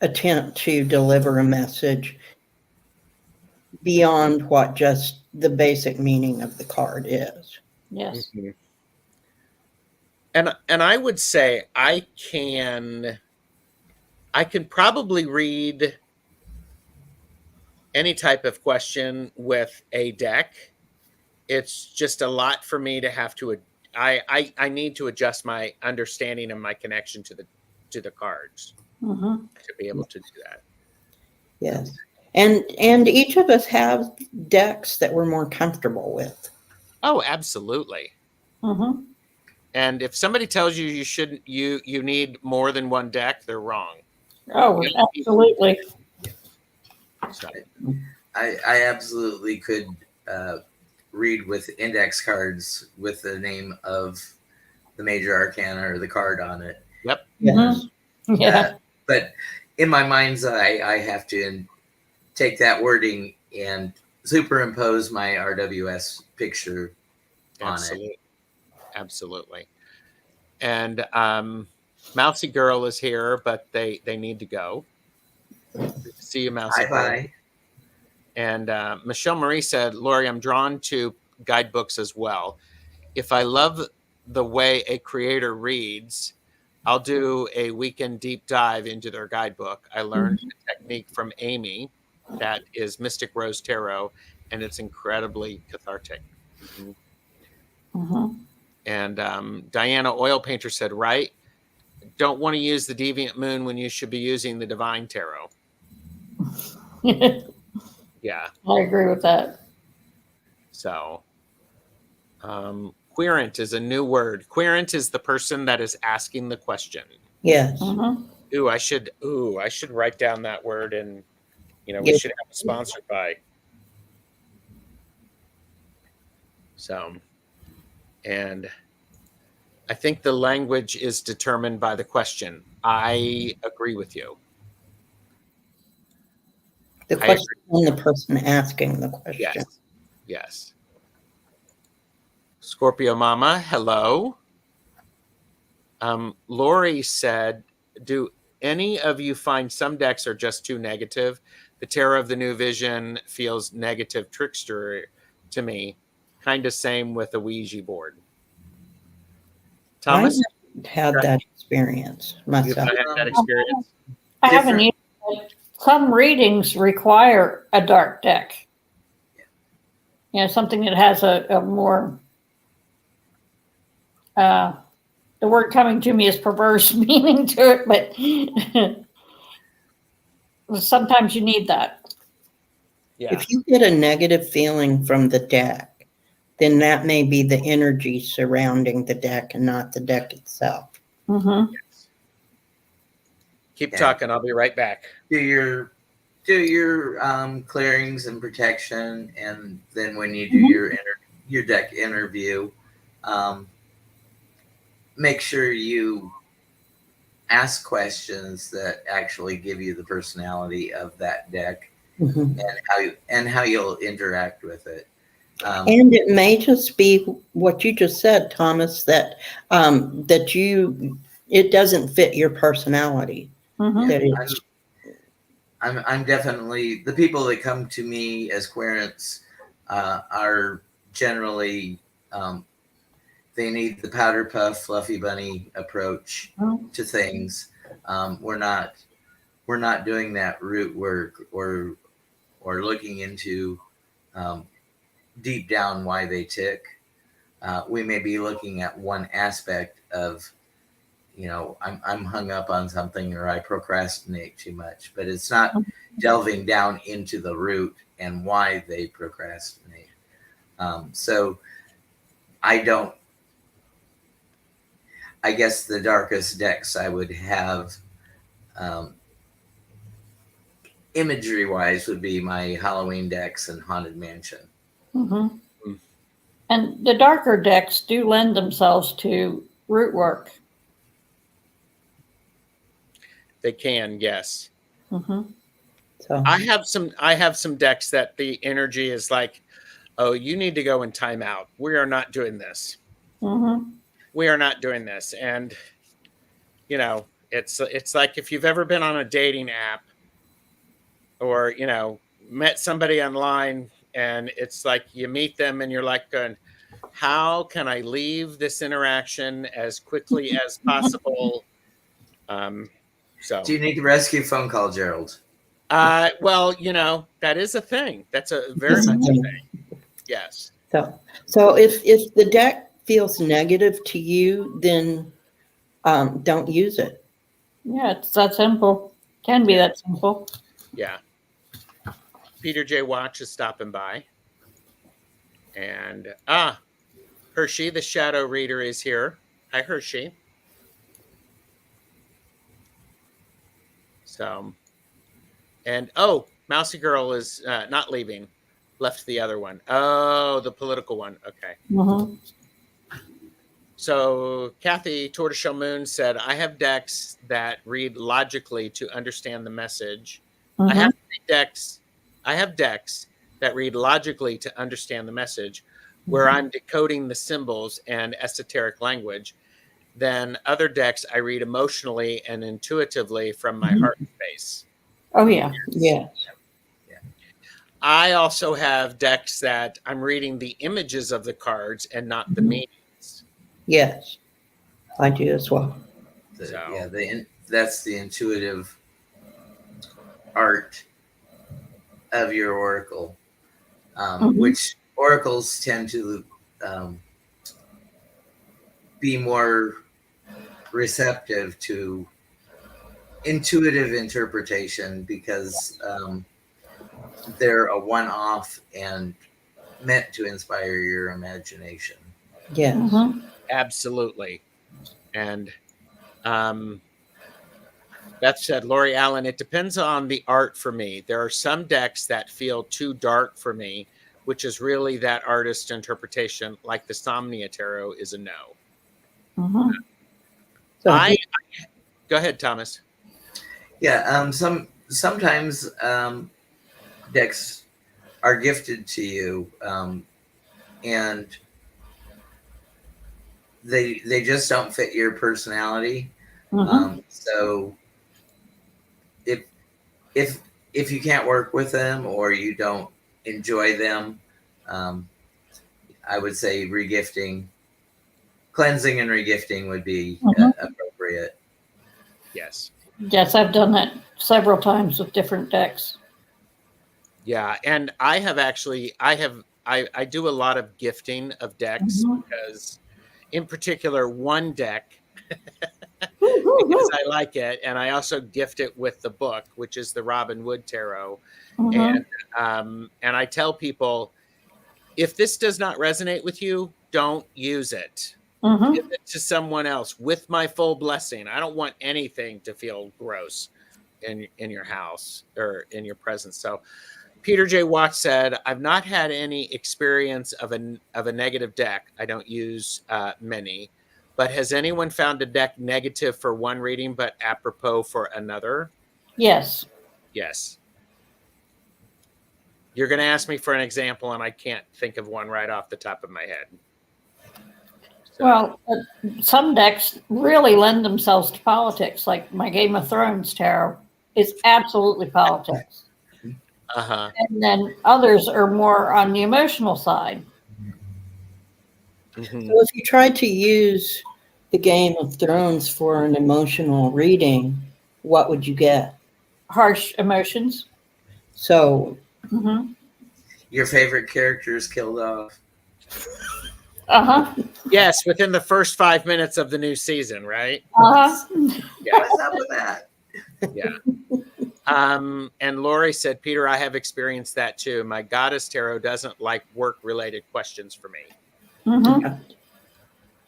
Speaker 2: attempt to deliver a message beyond what just the basic meaning of the card is.
Speaker 4: Yes.
Speaker 1: And I would say I can probably read any type of question with a deck. It's just a lot for me to have to I need to adjust my understanding and my connection to the cards to be able to do that.
Speaker 2: Yes. And each of us have decks that we're more comfortable with.
Speaker 1: Oh, absolutely. And if somebody tells you you shouldn't, you need more than one deck, they're wrong.
Speaker 4: Oh, absolutely.
Speaker 1: So.
Speaker 3: I absolutely could read with index cards with the name of the major arcana or the card on it.
Speaker 1: Yep.
Speaker 2: Yes.
Speaker 4: Yeah.
Speaker 3: But in my mind's eye, I have to take that wording and superimpose my RWS picture on
Speaker 1: Absolutely. Absolutely. And Mousy Girl is here, but they need to go. See you, Mousy
Speaker 3: it.
Speaker 1: Girl.
Speaker 3: Bye.
Speaker 1: And Michelle Marie said, Lori, I'm drawn to guidebooks as well. If I love the way a creator reads, I'll do a weekend deep dive into their guidebook. I learned the technique from Amy, that is Mystic Rose Tarot, and it's incredibly cathartic. And Diana Oil Painter said, right, don't want to use the Deviant Moon when you should be using the Divine Tarot. Yeah.
Speaker 4: I agree with that.
Speaker 1: So, querent is a new word. Querent is the person that is asking the question.
Speaker 2: Yes.
Speaker 1: Ooh, I should write down that word, and we
Speaker 2: Yes.
Speaker 1: should have it sponsored by. So, and I think the language is determined by the question. I agree with you.
Speaker 2: The question and the person asking the question.
Speaker 1: Yes. Yes. Scorpio Mama, hello. Lori said, do any of you find some decks are just too negative? The Tarot of the New Vision feels negative trickster to me. Kind of same with the Ouija board. Thomas?
Speaker 2: I had that experience myself.
Speaker 1: You've had that experience?
Speaker 4: I haven't used it. Some readings require a dark deck. Something that has a more, the word coming to me is perverse meaning to it, but sometimes you need that.
Speaker 1: Yeah.
Speaker 2: If you get a negative feeling from the deck, then that may be the energy surrounding the deck and not the deck itself.
Speaker 1: Yes. Keep talking. I'll be right back.
Speaker 3: Do your clearings and protection, and then when you do your deck interview, make sure you ask questions that actually give you the personality of that deck and how you'll interact with it.
Speaker 2: And it may just be what you just said, Thomas, that it doesn't fit your personality.
Speaker 3: I'm definitely, the people that come to me as querents are generally they need the powder puff, fluffy bunny approach to things. We're not doing that root work or looking into deep down why they tick. We may be looking at one aspect of, I'm hung up on something, or I procrastinate too much, but it's not delving down into the root and why they procrastinate. So I guess the darkest decks I would have, imagery wise, would be my Halloween decks and Haunted Mansion.
Speaker 4: And the darker decks do lend themselves to root work.
Speaker 1: They can, yes.
Speaker 2: So
Speaker 1: I have some decks that the energy is like, oh, you need to go in timeout. We are not doing this. We are not doing this. And it's like if you've ever been on a dating app or met somebody online, and it's like you meet them and you're like going, how can I leave this interaction as quickly as possible? So
Speaker 3: do you need the rescue phone call, Gerald?
Speaker 1: Well, that is a thing. That's a very much a thing. Yes.
Speaker 2: So if the deck feels negative to you, then don't use it.
Speaker 4: Yeah, it's that simple. Can be that simple.
Speaker 1: Yeah. Peter J. Watch is stopping by. And Hershey, the shadow reader, is here. Hi, Hershey. So, and Mousy Girl is not leaving. Left the other one. Oh, the political one. Okay. So Kathy Tortoiseshell Moon said, I have decks that read logically to understand the message. I have decks that read logically to understand the message, where I'm decoding the symbols and esoteric language. Then other decks I read emotionally and intuitively from my heart space.
Speaker 4: Oh, yeah.
Speaker 2: Yeah.
Speaker 1: I also have decks that I'm reading the images of the cards and not the meanings.
Speaker 2: Yes. I do as well.
Speaker 1: So.
Speaker 3: That's the intuitive art of your oracle, which oracles tend to be more receptive to intuitive interpretation because they're a one-off and meant to inspire your imagination.
Speaker 2: Yes.
Speaker 1: Absolutely. And Beth said, Lori Allen, it depends on the art for me. There are some decks that feel too dark for me, which is really that artist interpretation, like the Somnia Tarot is a no.
Speaker 2: So
Speaker 1: Go ahead, Thomas.
Speaker 3: Yeah, sometimes decks are gifted to you, and they just don't fit your personality. So if you can't work with them or you don't enjoy them, I would say regifting, cleansing and regifting would be appropriate.
Speaker 1: Yes.
Speaker 4: Yes, I've done that several times with different decks.
Speaker 1: Yeah, and I do a lot of gifting of decks because, in particular, one deck because I like it, and I also gift it with the book, which is the Robin Wood Tarot, and I tell people, if this does not resonate with you, don't use it. Give it to someone else with my full blessing. I don't want anything to feel gross in your house or in your presence. So Peter J. Watts said, I've not had any experience of a negative deck. I don't use many. But has anyone found a deck negative for one reading but apropos for another?
Speaker 4: Yes.
Speaker 1: Yes. You're going to ask me for an example, and I can't think of one right off the top of my head. So.
Speaker 4: Well, some decks really lend themselves to politics, like my Game of Thrones tarot is absolutely politics. And then others are more on the emotional side.
Speaker 2: So if you tried to use the Game of Thrones for an emotional reading, what would you get?
Speaker 4: Harsh emotions.
Speaker 2: So
Speaker 3: your favorite character is killed off.
Speaker 1: Yes, within the first 5 minutes of the new season, right?
Speaker 3: Yeah. What's up with that?
Speaker 1: Yeah. And Lori said, Peter, I have experienced that too. My goddess tarot doesn't like work-related questions for me.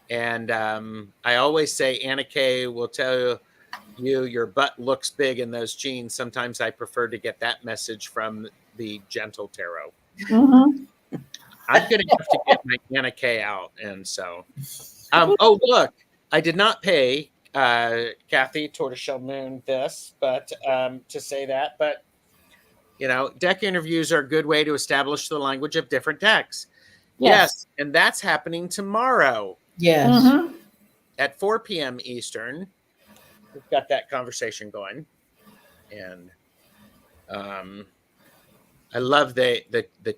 Speaker 1: And I always say Anna Kay will tell you your butt looks big in those jeans. Sometimes I prefer to get that message from the gentle tarot. I'm going to have to get my Anna Kay out. And so, oh, look, I did not pay Kathy Tortoiseshell Moon this, but to say that, but deck interviews are a good way to establish the language of different decks. Yes. And that's happening tomorrow.
Speaker 2: Yes.
Speaker 1: At 4 p.m. Eastern. We've got that conversation going. And I love the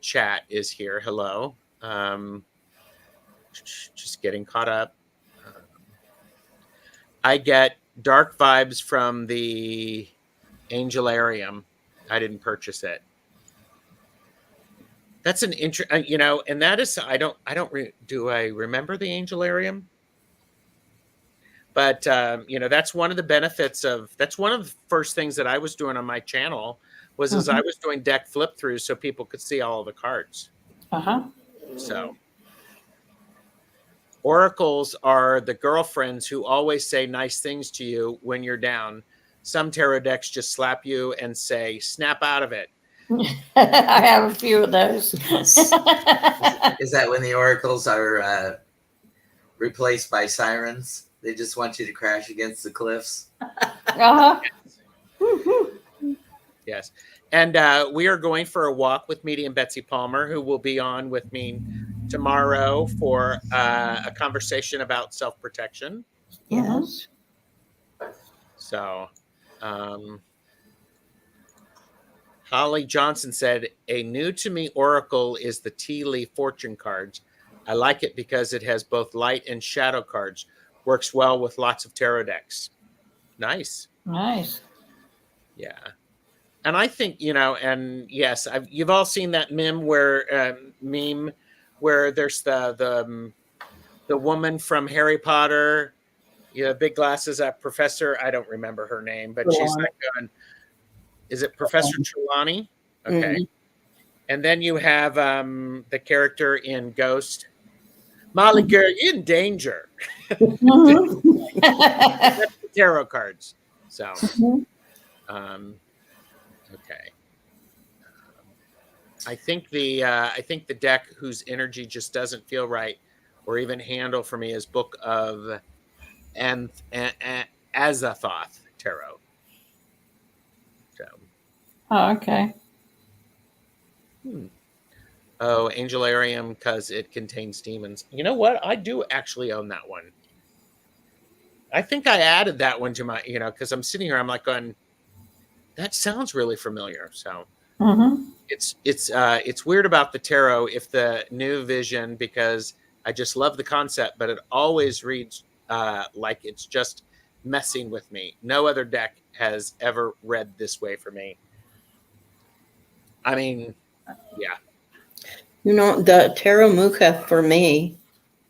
Speaker 1: chat is here. Hello. Just getting caught up. I get dark vibes from the Angelarium. I didn't purchase it. That's an and that is do I remember the Angelarium? But that's one of the benefits that's one of the first things that I was doing on my channel was as I was doing deck flip throughs so people could see all of the cards. So oracles are the girlfriends who always say nice things to you when you're down. Some tarot decks just slap you and say, snap out of it.
Speaker 4: I have a few of those.
Speaker 3: Is that when the oracles are replaced by sirens? They just want you to crash against the cliffs.
Speaker 1: Yes. And we are going for a walk with Meaty and Betsy Palmer, who will be on with me tomorrow for a conversation about self-protection.
Speaker 2: Yes.
Speaker 1: So, Holly Johnson said, a new to me oracle is the tea leaf fortune cards. I like it because it has both light and shadow cards. Works well with lots of tarot decks. Nice.
Speaker 4: Nice.
Speaker 1: Yeah. And I think, and yes, you've all seen that meme where there's the woman from Harry Potter, big glasses, professor. I don't remember her name, but she's like going, is it Professor Trelawney? Okay.
Speaker 2: Mhm.
Speaker 1: And then you have the character in Ghost, Molly girl, you're in danger.
Speaker 4: Mhm.
Speaker 1: That's the tarot cards. So, okay. I think the deck whose energy just doesn't feel right or even handle for me is Book of Azathoth Tarot. So,
Speaker 4: Oh, okay.
Speaker 1: Oh, Angelarium, because it contains demons. You know what? I do actually own that one. I think I added that one to my, because I'm sitting here, I'm like going, that sounds really familiar. So
Speaker 4: Mm-hmm.
Speaker 1: it's weird about the tarot, if the new vision, because I just love the concept, but it always reads like it's just messing with me. No other deck has ever read this way for me. I mean, yeah.
Speaker 2: The Tarot Mucha for me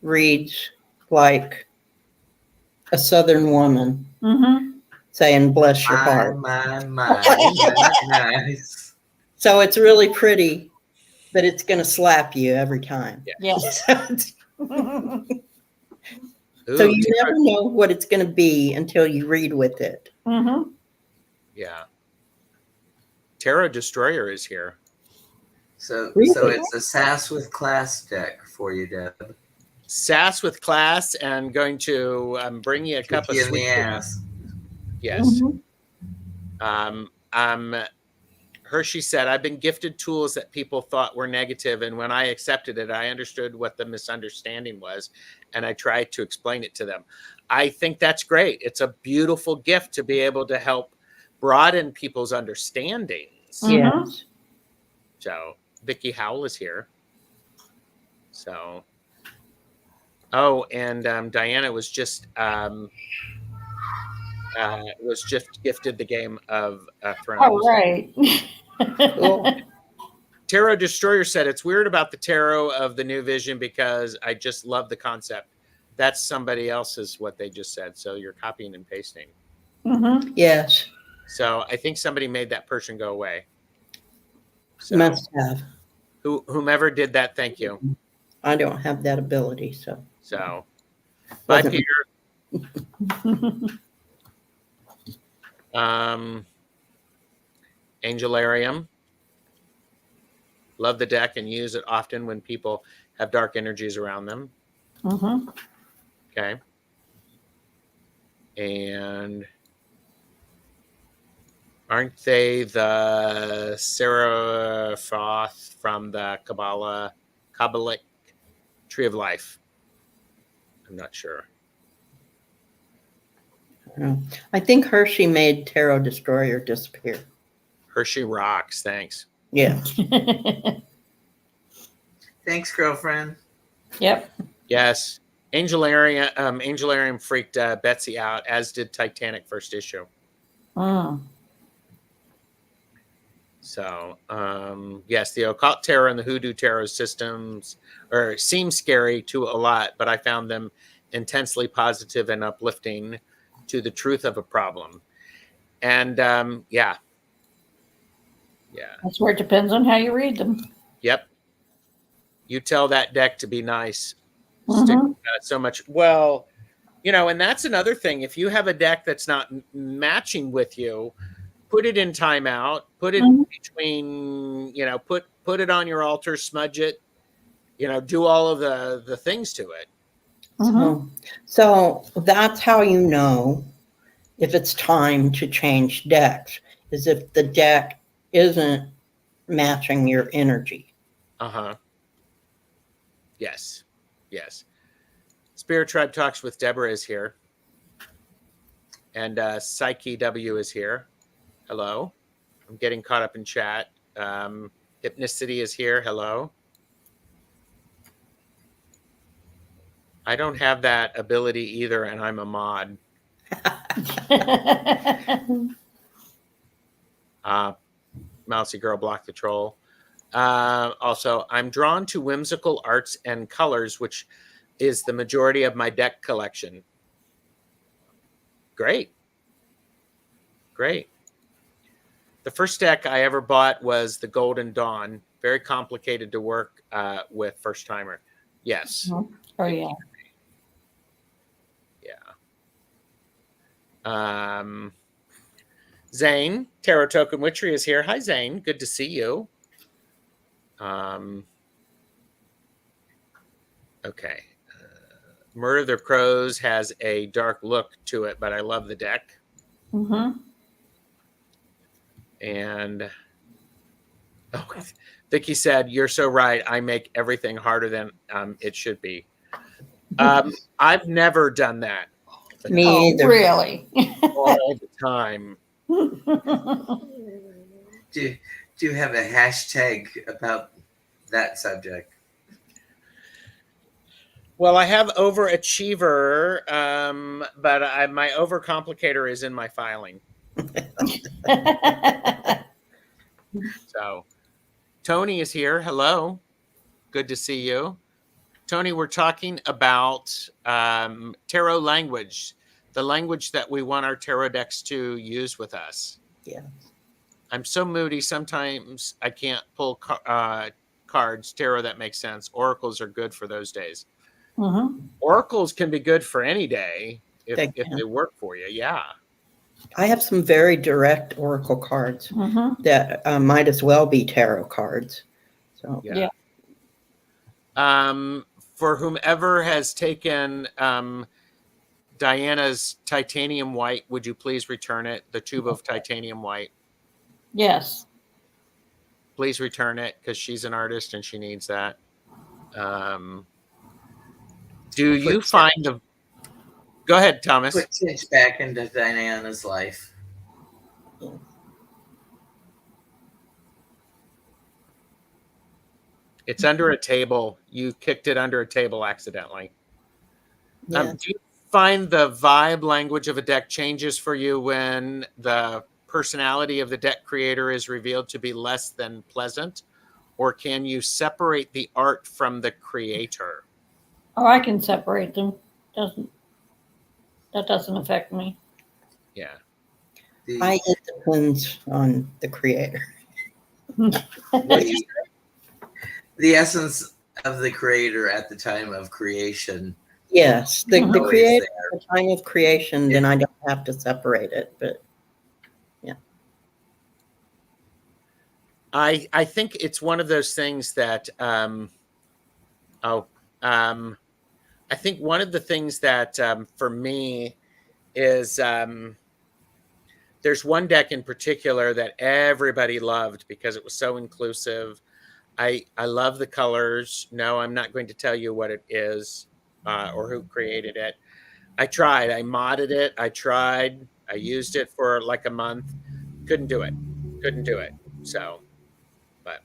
Speaker 2: reads like a Southern woman
Speaker 4: Mm-hmm.
Speaker 2: saying, bless your heart.
Speaker 3: Nice.
Speaker 2: So it's really pretty, but it's going to slap you every time.
Speaker 4: Yes.
Speaker 1: Ooh,
Speaker 2: So you
Speaker 1: tarot,
Speaker 2: never know what it's going to be until you read with it.
Speaker 4: Mm-hmm.
Speaker 1: yeah. Tarot Destroyer is here.
Speaker 3: So
Speaker 2: Really?
Speaker 3: it's a sass with class deck for you, Deb.
Speaker 1: Sass with class, and going to bring you a
Speaker 3: Kick
Speaker 1: cup of
Speaker 3: you in
Speaker 1: sweet
Speaker 3: the
Speaker 1: tea.
Speaker 3: ass.
Speaker 1: Yes.
Speaker 4: Mm-hmm.
Speaker 1: Hershey said, I've been gifted tools that people thought were negative, and when I accepted it, I understood what the misunderstanding was, and I tried to explain it to them. I think that's great. It's a beautiful gift to be able to help broaden people's understandings.
Speaker 4: Mm-hmm.
Speaker 2: Yes.
Speaker 1: So Vicky Howell is here. So, and Diana was just gifted the game of Thrones.
Speaker 4: Oh, right.
Speaker 2: Cool.
Speaker 1: Tarot Destroyer said, it's weird about the tarot of the new vision because I just love the concept. That's somebody else's what they just said. So you're copying and pasting.
Speaker 4: Mm-hmm.
Speaker 2: Yes.
Speaker 1: So I think somebody made that person go away. So
Speaker 2: Must have.
Speaker 1: whomever did that, thank you.
Speaker 2: I don't have that ability, so.
Speaker 1: So bye,
Speaker 2: Wasn't-
Speaker 1: Peter. Angelarium. Love the deck and use it often when people have dark energies around them.
Speaker 4: Mm-hmm.
Speaker 1: Okay. And aren't they the Seraphoth from the Kabbalic Tree of Life? I'm not sure.
Speaker 2: I think Hershey made Tarot Destroyer disappear.
Speaker 1: Hershey rocks. Thanks.
Speaker 2: Yeah.
Speaker 3: Thanks, girlfriend.
Speaker 4: Yep.
Speaker 1: Yes. Angelarium freaked Betsy out, as did Titanic first issue.
Speaker 4: Mm.
Speaker 1: So, yes, the occult tarot and the hoodoo tarot systems seem scary to a lot, but I found them intensely positive and uplifting to the truth of a problem. And yeah.
Speaker 4: That's where it depends on how you read them.
Speaker 1: Yep. You tell that deck to be nice.
Speaker 4: Mm-hmm.
Speaker 1: Stick so much. Well, and that's another thing. If you have a deck that's not matching with you, put it in timeout, put it between, put it on your altar, smudge it, do all of the things to it.
Speaker 4: Mm-hmm.
Speaker 2: So that's how you know if it's time to change decks, is if the deck isn't matching your energy.
Speaker 1: Uh-huh. Yes. Yes. Spirit Tribe Talks with Deborah is here. And Psyche W is here. Hello. I'm getting caught up in chat. Hypnicity is here. Hello. I don't have that ability either, and I'm a mod. Mousy Girl block the troll. Also, I'm drawn to whimsical arts and colors, which is the majority of my deck collection. Great. Great. The first deck I ever bought was the Golden Dawn. Very complicated to work with first timer. Yes.
Speaker 4: Oh, yeah.
Speaker 1: Yeah. Zane, Tarot Token Witchery is here. Hi, Zane. Good to see you. Okay. Murder the Crows has a dark look to it, but I love the deck.
Speaker 4: Mm-hmm.
Speaker 1: And Vicky said, "You're so right. I make everything harder than it should be." I've never done that.
Speaker 2: Me either.
Speaker 4: Really?
Speaker 1: All the time.
Speaker 3: Do you have a hashtag about that subject?
Speaker 1: Well, I have overachiever, but my overcomplicator is in my filing. So, Tony is here. Hello. Good to see you. Tony, we're talking about tarot language, the language that we want our tarot decks to use with us.
Speaker 2: Yeah.
Speaker 1: I'm so moody. Sometimes I can't pull cards. Tarot that makes sense. Oracles are good for those days.
Speaker 4: Mm-hmm.
Speaker 1: Oracles can be good for any day if
Speaker 2: They
Speaker 1: they work for you. Yeah.
Speaker 2: I have some very direct oracle cards
Speaker 4: Mm-hmm.
Speaker 2: that might as well be tarot cards. So
Speaker 1: Yeah. For whomever has taken Diana's titanium white, would you please return it? The tube of titanium white.
Speaker 4: Yes.
Speaker 1: Please return it because she's an artist and she needs that. Do you find the... Go ahead, Thomas.
Speaker 3: Put Tish back into Diana's life.
Speaker 1: It's under a table. You kicked it under a table accidentally.
Speaker 2: yeah.
Speaker 1: Do you find the vibe language of a deck changes for you when the personality of the deck creator is revealed to be less than pleasant? Or can you separate the art from the creator?
Speaker 4: Oh, I can separate them. That doesn't affect me.
Speaker 1: Yeah.
Speaker 2: It depends on the creator.
Speaker 3: The essence of the creator at the time of creation.
Speaker 2: Yes, the
Speaker 3: Always
Speaker 2: creator
Speaker 3: there.
Speaker 2: at the time of creation, then I don't have to separate it. But
Speaker 1: I think it's one of those things that I think one of the things that for me is there's one deck in particular that everybody loved because it was so inclusive. I love the colors. No, I'm not going to tell you what it is or who created it. I tried. I modded it. I tried. I used it for like a month. Couldn't do it. So, but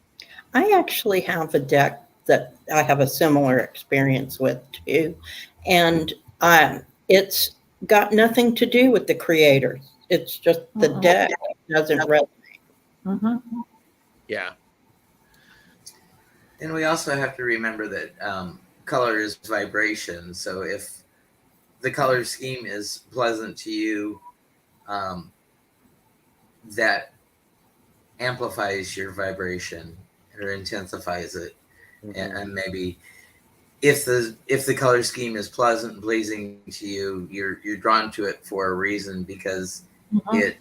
Speaker 2: I actually have a deck that I have a similar experience with too, and it's got nothing to do with the creator. It's just the deck doesn't resonate.
Speaker 4: Mm-hmm.
Speaker 1: yeah.
Speaker 3: And we also have to remember that color is vibration. So if the color scheme is pleasant to you, that amplifies your vibration or intensifies it.
Speaker 1: Mm-hmm.
Speaker 3: And maybe if the color scheme is pleasant and pleasing to you, you're drawn to it for a reason because it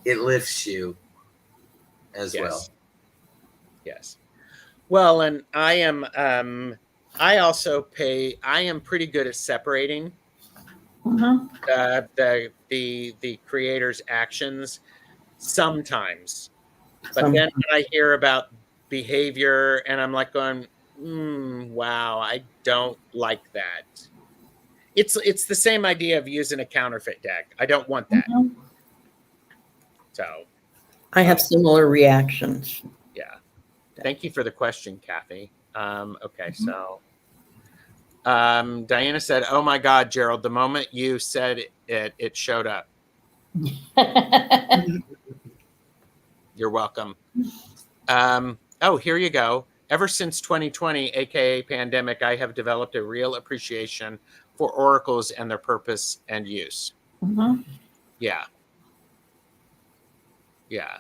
Speaker 3: lifts you as well.
Speaker 1: Yes. Well, and I am pretty good at separating the creator's actions sometimes. But then when I hear about behavior and I'm like going, wow, I don't like that. It's the same idea of using a counterfeit deck. I don't want that.
Speaker 4: Mhm.
Speaker 1: So
Speaker 2: I have similar reactions.
Speaker 1: yeah. Thank you for the question, Kathy. Okay, so Diana said, "Oh my God, Gerald! The moment you said it showed up." You're welcome. Oh, here you go. Ever since 2020, aka pandemic, I have developed a real appreciation for oracles and their purpose and use.
Speaker 4: Mhm.
Speaker 1: Yeah, yeah,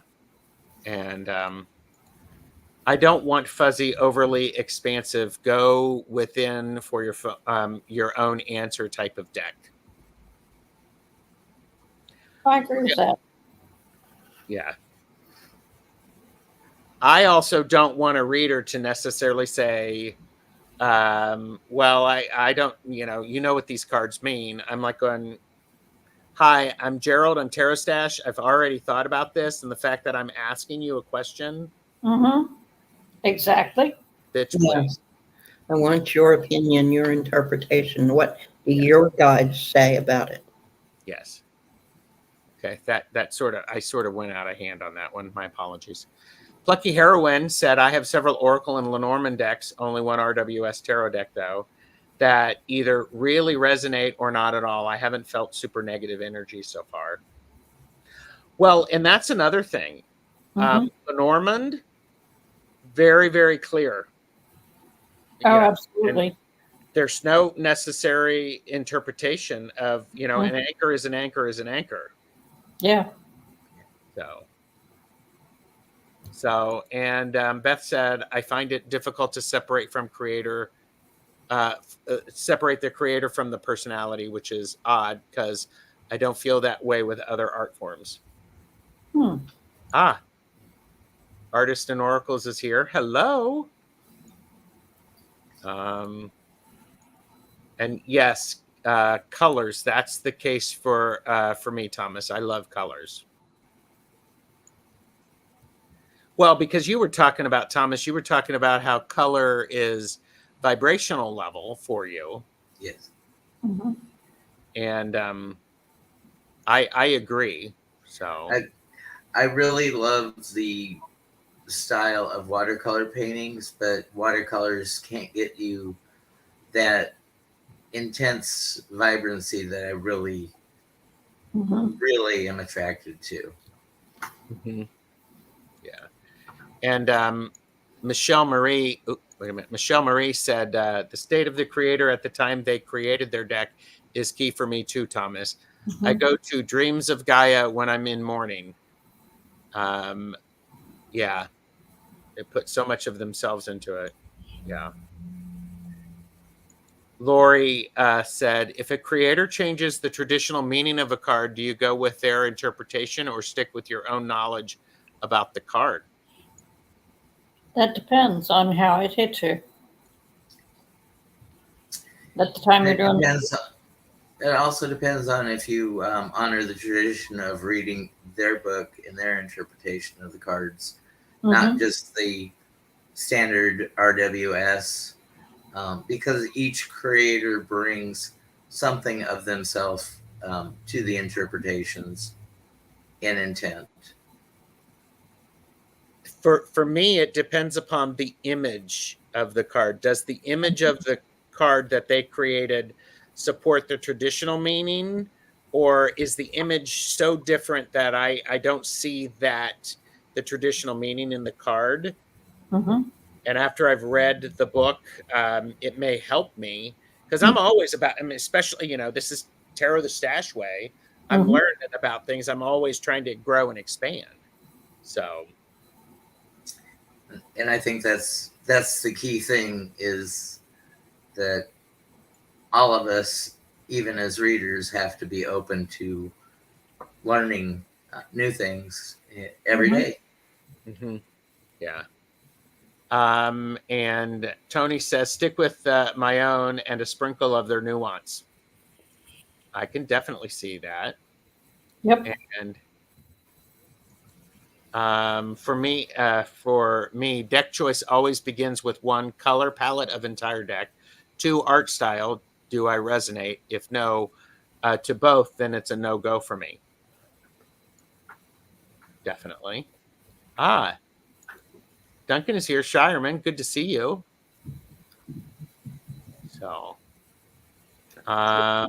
Speaker 1: and I don't want fuzzy, overly expansive. Go within for your own answer type of deck.
Speaker 4: I agree with that.
Speaker 1: Yeah. I also don't want a reader to necessarily say, well, I don't, you know what these cards mean. I'm like going, hi, I'm Gerald. I'm Tarot Stash. I've already thought about this. And the fact that I'm asking you a question,
Speaker 4: Mm-hmm. Exactly.
Speaker 1: bitch,
Speaker 2: Yeah.
Speaker 1: please.
Speaker 2: I want your opinion, your interpretation. What do your guides say about it?
Speaker 1: Yes. Okay. I sort of went out of hand on that one. My apologies. Plucky Heroine said, I have several Oracle and Lenormand decks, only one RWS Tarot deck, though, that either really resonate or not at all. I haven't felt super negative energy so far. Well, and that's another thing.
Speaker 4: Mm-hmm.
Speaker 1: Lenormand, very, very clear.
Speaker 4: Oh,
Speaker 1: And
Speaker 4: absolutely.
Speaker 1: there's no necessary interpretation of,
Speaker 4: Mhm.
Speaker 1: an anchor is an anchor is an anchor.
Speaker 4: Yeah.
Speaker 1: And Beth said, I find it difficult to separate from creator, separate the creator from the personality, which is odd because I don't feel that way with other art forms.
Speaker 4: Hmm.
Speaker 1: Artist and Oracles is here. Hello. And yes, colors. That's the case for me, Thomas. I love colors. Well, because you were talking about, Thomas, you were talking about how color is vibrational level for you.
Speaker 3: Yes.
Speaker 4: Mm-hmm.
Speaker 1: And I agree. So
Speaker 3: I really love the style of watercolor paintings, but watercolors can't get you that intense vibrancy that I really,
Speaker 4: Mm-hmm.
Speaker 3: really am attracted to.
Speaker 1: yeah. And Michelle Marie, wait a minute. Michelle Marie said the state of the creator at the time they created their deck is key for me too, Thomas. I
Speaker 4: Mm-hmm.
Speaker 1: go to Dreams of Gaia when I'm in mourning. Yeah, they put so much of themselves into it. Yeah. Lori said, if a creator changes the traditional meaning of a card, do you go with their interpretation or stick with your own knowledge about the card?
Speaker 4: That depends on how it hits you. At the time you're
Speaker 3: It
Speaker 4: doing
Speaker 3: depends. It also depends on if you honor the tradition of reading their book and their interpretation of the cards, not
Speaker 4: Mm-hmm.
Speaker 3: just the standard RWS, because each creator brings something of themselves to the interpretations and intent.
Speaker 1: For me, it depends upon the image of the card. Does the image of the card that they created support the traditional meaning, or is the image so different that I don't see that the traditional meaning in the card?
Speaker 4: Mm-hmm.
Speaker 1: And after I've read the book, it may help me because I'm always about. I mean, especially this is Tarot the Stash way. I'm
Speaker 4: Mm-hmm.
Speaker 1: learning about things. I'm always trying to grow and expand. So.
Speaker 3: And I think that's the key thing, is that all of us, even as readers, have to be open to learning new things every
Speaker 4: Mm-hmm.
Speaker 3: day.
Speaker 1: Mm-hmm. Yeah. And Tony says, stick with my own and a sprinkle of their nuance. I can definitely see that.
Speaker 4: Yep.
Speaker 1: And For me, deck choice always begins with 1, color palette of entire deck, 2, art style. Do I resonate? If no to both, then it's a no-go for me. Definitely. Duncan is here. Shireman, good to see you. So,
Speaker 2: All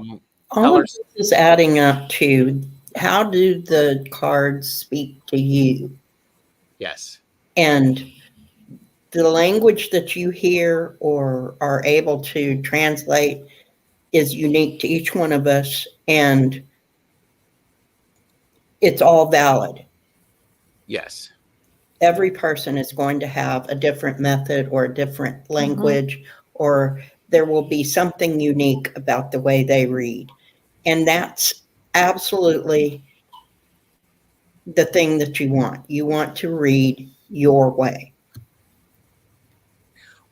Speaker 1: color.
Speaker 2: of this is adding up to, how do the cards speak to you?
Speaker 1: Yes.
Speaker 2: And the language that you hear or are able to translate is unique to each one of us, and it's all valid.
Speaker 1: Yes.
Speaker 2: Every person is going to have a different method or a different language, or there will be something unique about the way they read. And that's absolutely the thing that you want. You want to read your way.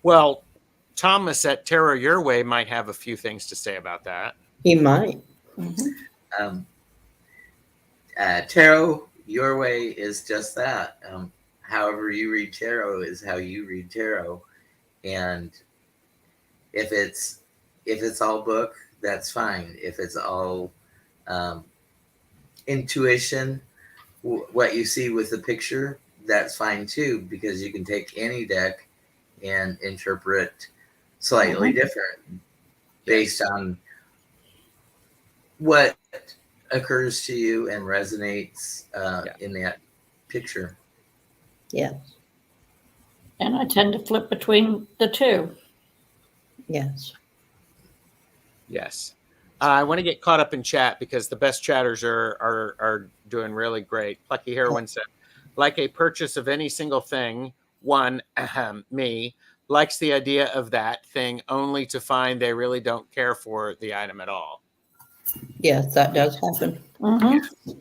Speaker 1: Well, Thomas at Tarot Your Way might have a few things to say about that.
Speaker 2: He might.
Speaker 3: Tarot Your Way is just that. However you read tarot is how you read tarot, and if it's all book, that's fine. If it's all intuition, what you see with the picture, that's fine too, because you can take any deck and interpret slightly different based on what occurs to you and resonates in that picture.
Speaker 2: Yes.
Speaker 4: And I tend to flip between the two.
Speaker 2: Yes.
Speaker 1: Yes. I want to get caught up in chat because the best chatters are doing really great. Plucky Heroine said, like a purchase of any single thing, one, me, likes the idea of that thing only to find they really don't care for the item at all.
Speaker 2: Yes, that does happen.
Speaker 1: Yes.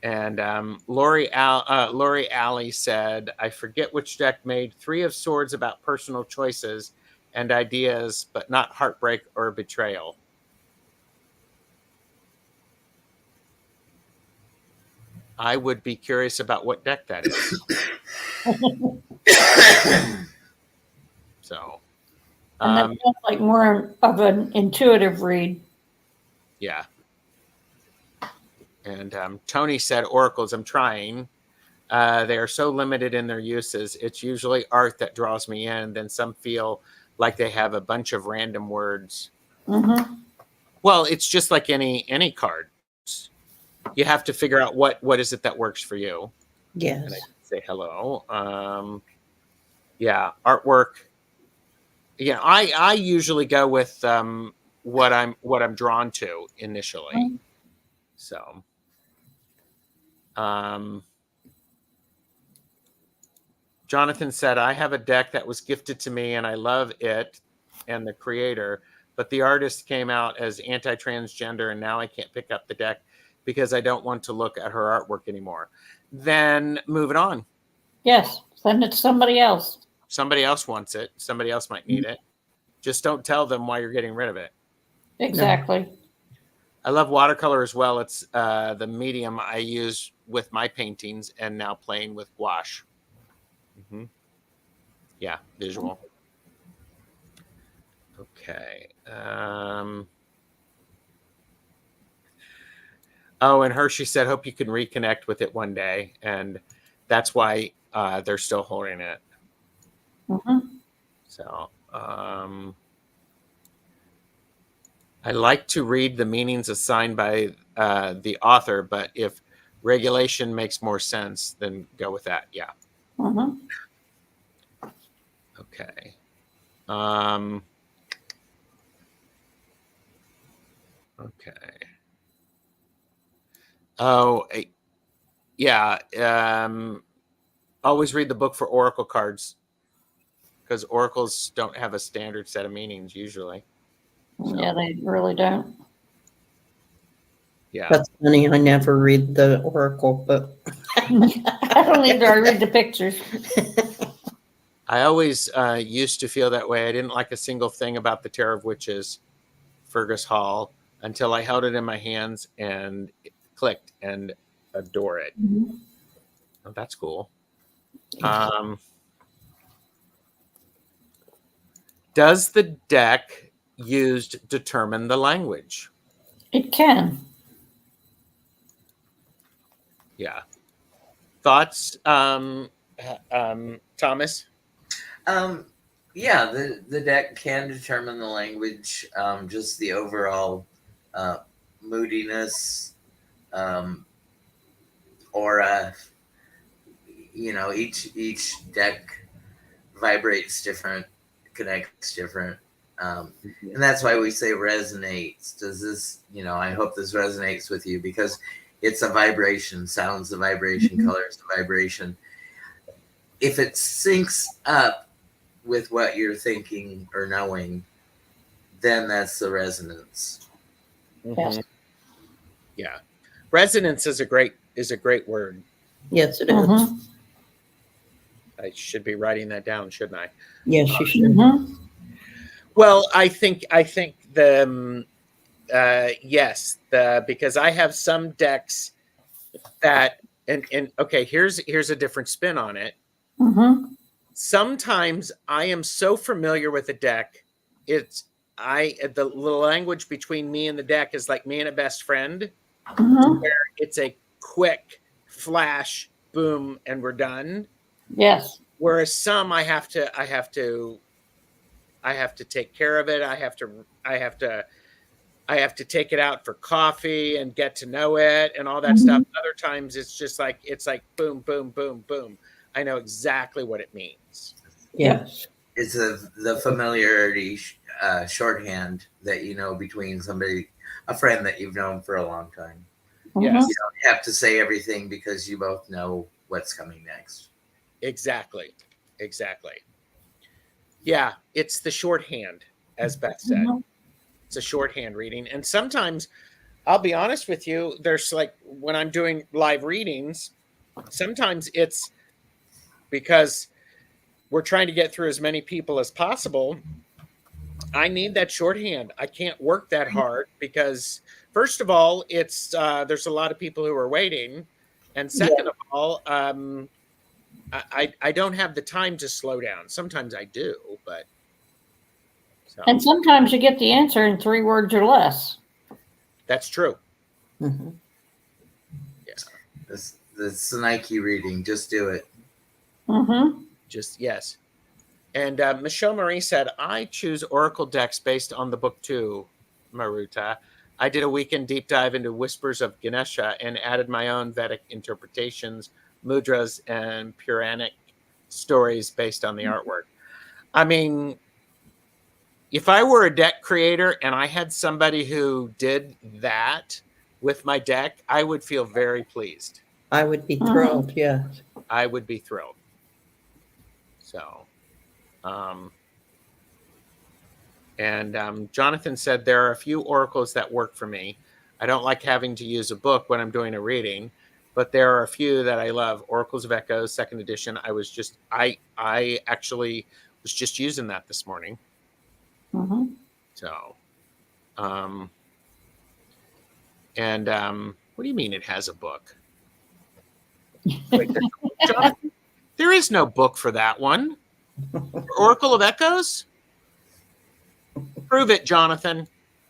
Speaker 1: And Lori Alley said, I forget which deck made 3 of Swords about personal choices and ideas, but not heartbreak or betrayal. I would be curious about what deck that is. So,
Speaker 4: And that sounds like more of an intuitive read.
Speaker 1: yeah. And Tony said, oracles, I'm trying. They are so limited in their uses. It's usually art that draws me in. Then some feel like they have a bunch of random words. Well, it's just like any cards. You have to figure out what is it that works for you.
Speaker 2: Yes.
Speaker 1: And I say hello. Yeah, artwork. Yeah, I usually go with what I'm drawn to initially. So, Jonathan said, I have a deck that was gifted to me and I love it and the creator, but the artist came out as anti-transgender and now I can't pick up the deck because I don't want to look at her artwork anymore. Then move it on.
Speaker 4: Yes, send it to somebody else.
Speaker 1: Somebody else wants it. Somebody else might need it. Just don't tell them why you're getting rid of it.
Speaker 4: Exactly.
Speaker 1: I love watercolor as well. It's the medium I use with my paintings and now playing with gouache. Yeah, visual. Okay. Oh, and Hershey said, hope you can reconnect with it one day. And that's why they're still holding it. So I like to read the meanings assigned by the author, but if regulation makes more sense, then go with that. Yeah. Okay. Okay. Oh, yeah. Always read the book for oracle cards because oracles don't have a standard set of meanings usually. So,
Speaker 4: yeah, they really don't.
Speaker 1: Yeah.
Speaker 2: That's funny. I never read the oracle book.
Speaker 4: I don't either. I read the pictures.
Speaker 1: I always used to feel that way. I didn't like a single thing about the Tarot of Witches, Fergus Hall, until I held it in my hands and it clicked and adore it. that's cool. Does the deck used determine the language?
Speaker 4: It can.
Speaker 1: Yeah. Thoughts, Thomas?
Speaker 3: Yeah, the deck can determine the language, just the overall moodiness, aura. Each deck vibrates different, connects different, and that's why we say resonates. Does this? I hope this resonates with you because it's a vibration. Sounds a vibration. Colors a vibration. If it syncs up with what you're thinking or knowing, then that's the resonance.
Speaker 4: Yes.
Speaker 1: Yeah. Resonance is a great word.
Speaker 2: Yes, it is.
Speaker 4: Mhm.
Speaker 1: I should be writing that down, shouldn't I?
Speaker 2: Yes, you should.
Speaker 4: Mhm.
Speaker 1: Well, I think the yes, because I have some decks that and okay, here's a different spin on it.
Speaker 4: Mhm.
Speaker 1: Sometimes I am so familiar with a deck, the language between me and the deck is like me and a best friend,
Speaker 4: Mhm.
Speaker 1: where it's a quick flash, boom, and we're done.
Speaker 4: Yes.
Speaker 1: Whereas some I have to take care of it. I have to take it out for coffee and get to know it and all that stuff. Other times it's just like boom, boom, boom, boom. I know exactly what it means.
Speaker 2: Yes.
Speaker 3: It's the familiarity shorthand that between a friend that you've known for a long time.
Speaker 1: Yes,
Speaker 3: You don't have to say everything because you both know what's coming next.
Speaker 1: exactly. Yeah, it's the shorthand, as Beth said.
Speaker 4: Mhm.
Speaker 1: It's a shorthand reading. And sometimes, I'll be honest with you, there's like when I'm doing live readings, sometimes it's because we're trying to get through as many people as possible. I need that shorthand. I can't work that hard because, first of all, it's there's a lot of people who are waiting, and second of all, I don't have the time to slow down. Sometimes I do, but so
Speaker 4: And sometimes you get the answer in 3 words or less.
Speaker 1: that's true.
Speaker 2: Mhm.
Speaker 3: This Nike reading. Just do it.
Speaker 4: Mm-hmm.
Speaker 1: Just yes. And Michelle Marie said, I choose Oracle decks based on the book too, Maruta. I did a weekend deep dive into Whispers of Ganesha and added my own Vedic interpretations, mudras, and Puranic stories based on the artwork. I mean, if I were a deck creator and I had somebody who did that with my deck, I would feel very pleased.
Speaker 2: I would be thrilled. Yes.
Speaker 1: I would be thrilled. So, and Jonathan said there are a few oracles that work for me. I don't like having to use a book when I'm doing a reading, but there are a few that I love. Oracles of Echoes, second edition. I actually was just using that this morning.
Speaker 4: Mm-hmm.
Speaker 1: So, what do you mean it has a book? Wait, Jonathan, there is no book for that one. Oracle of Echoes? Prove it, Jonathan.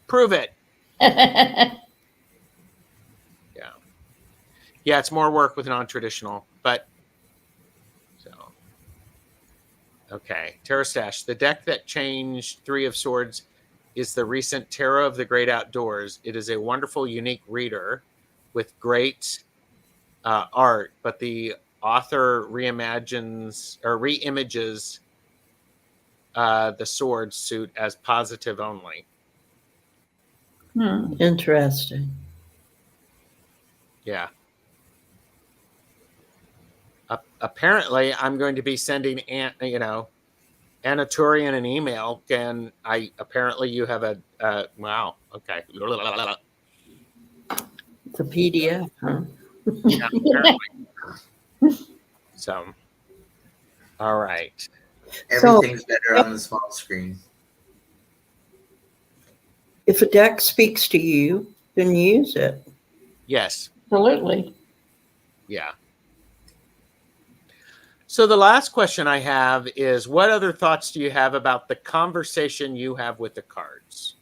Speaker 1: Prove it. Yeah. Yeah, it's more work with non-traditional, but so okay. Tarot Stash. The deck that changed 3 of Swords is the recent Tarot of the Great Outdoors. It is a wonderful, unique reader with great art, but the author reimages the sword suit as positive only.
Speaker 2: Interesting.
Speaker 1: Yeah. Apparently, I'm going to be sending Anatolian an email, and apparently you have a wow. Okay.
Speaker 2: The PDF, huh?
Speaker 1: Yeah, apparently. So, all right.
Speaker 3: Everything's better on the small screen.
Speaker 2: If a deck speaks to you, then use it.
Speaker 1: Yes.
Speaker 4: Absolutely.
Speaker 1: Yeah. So the last question I have is, what other thoughts do you have about the conversation you have with the cards?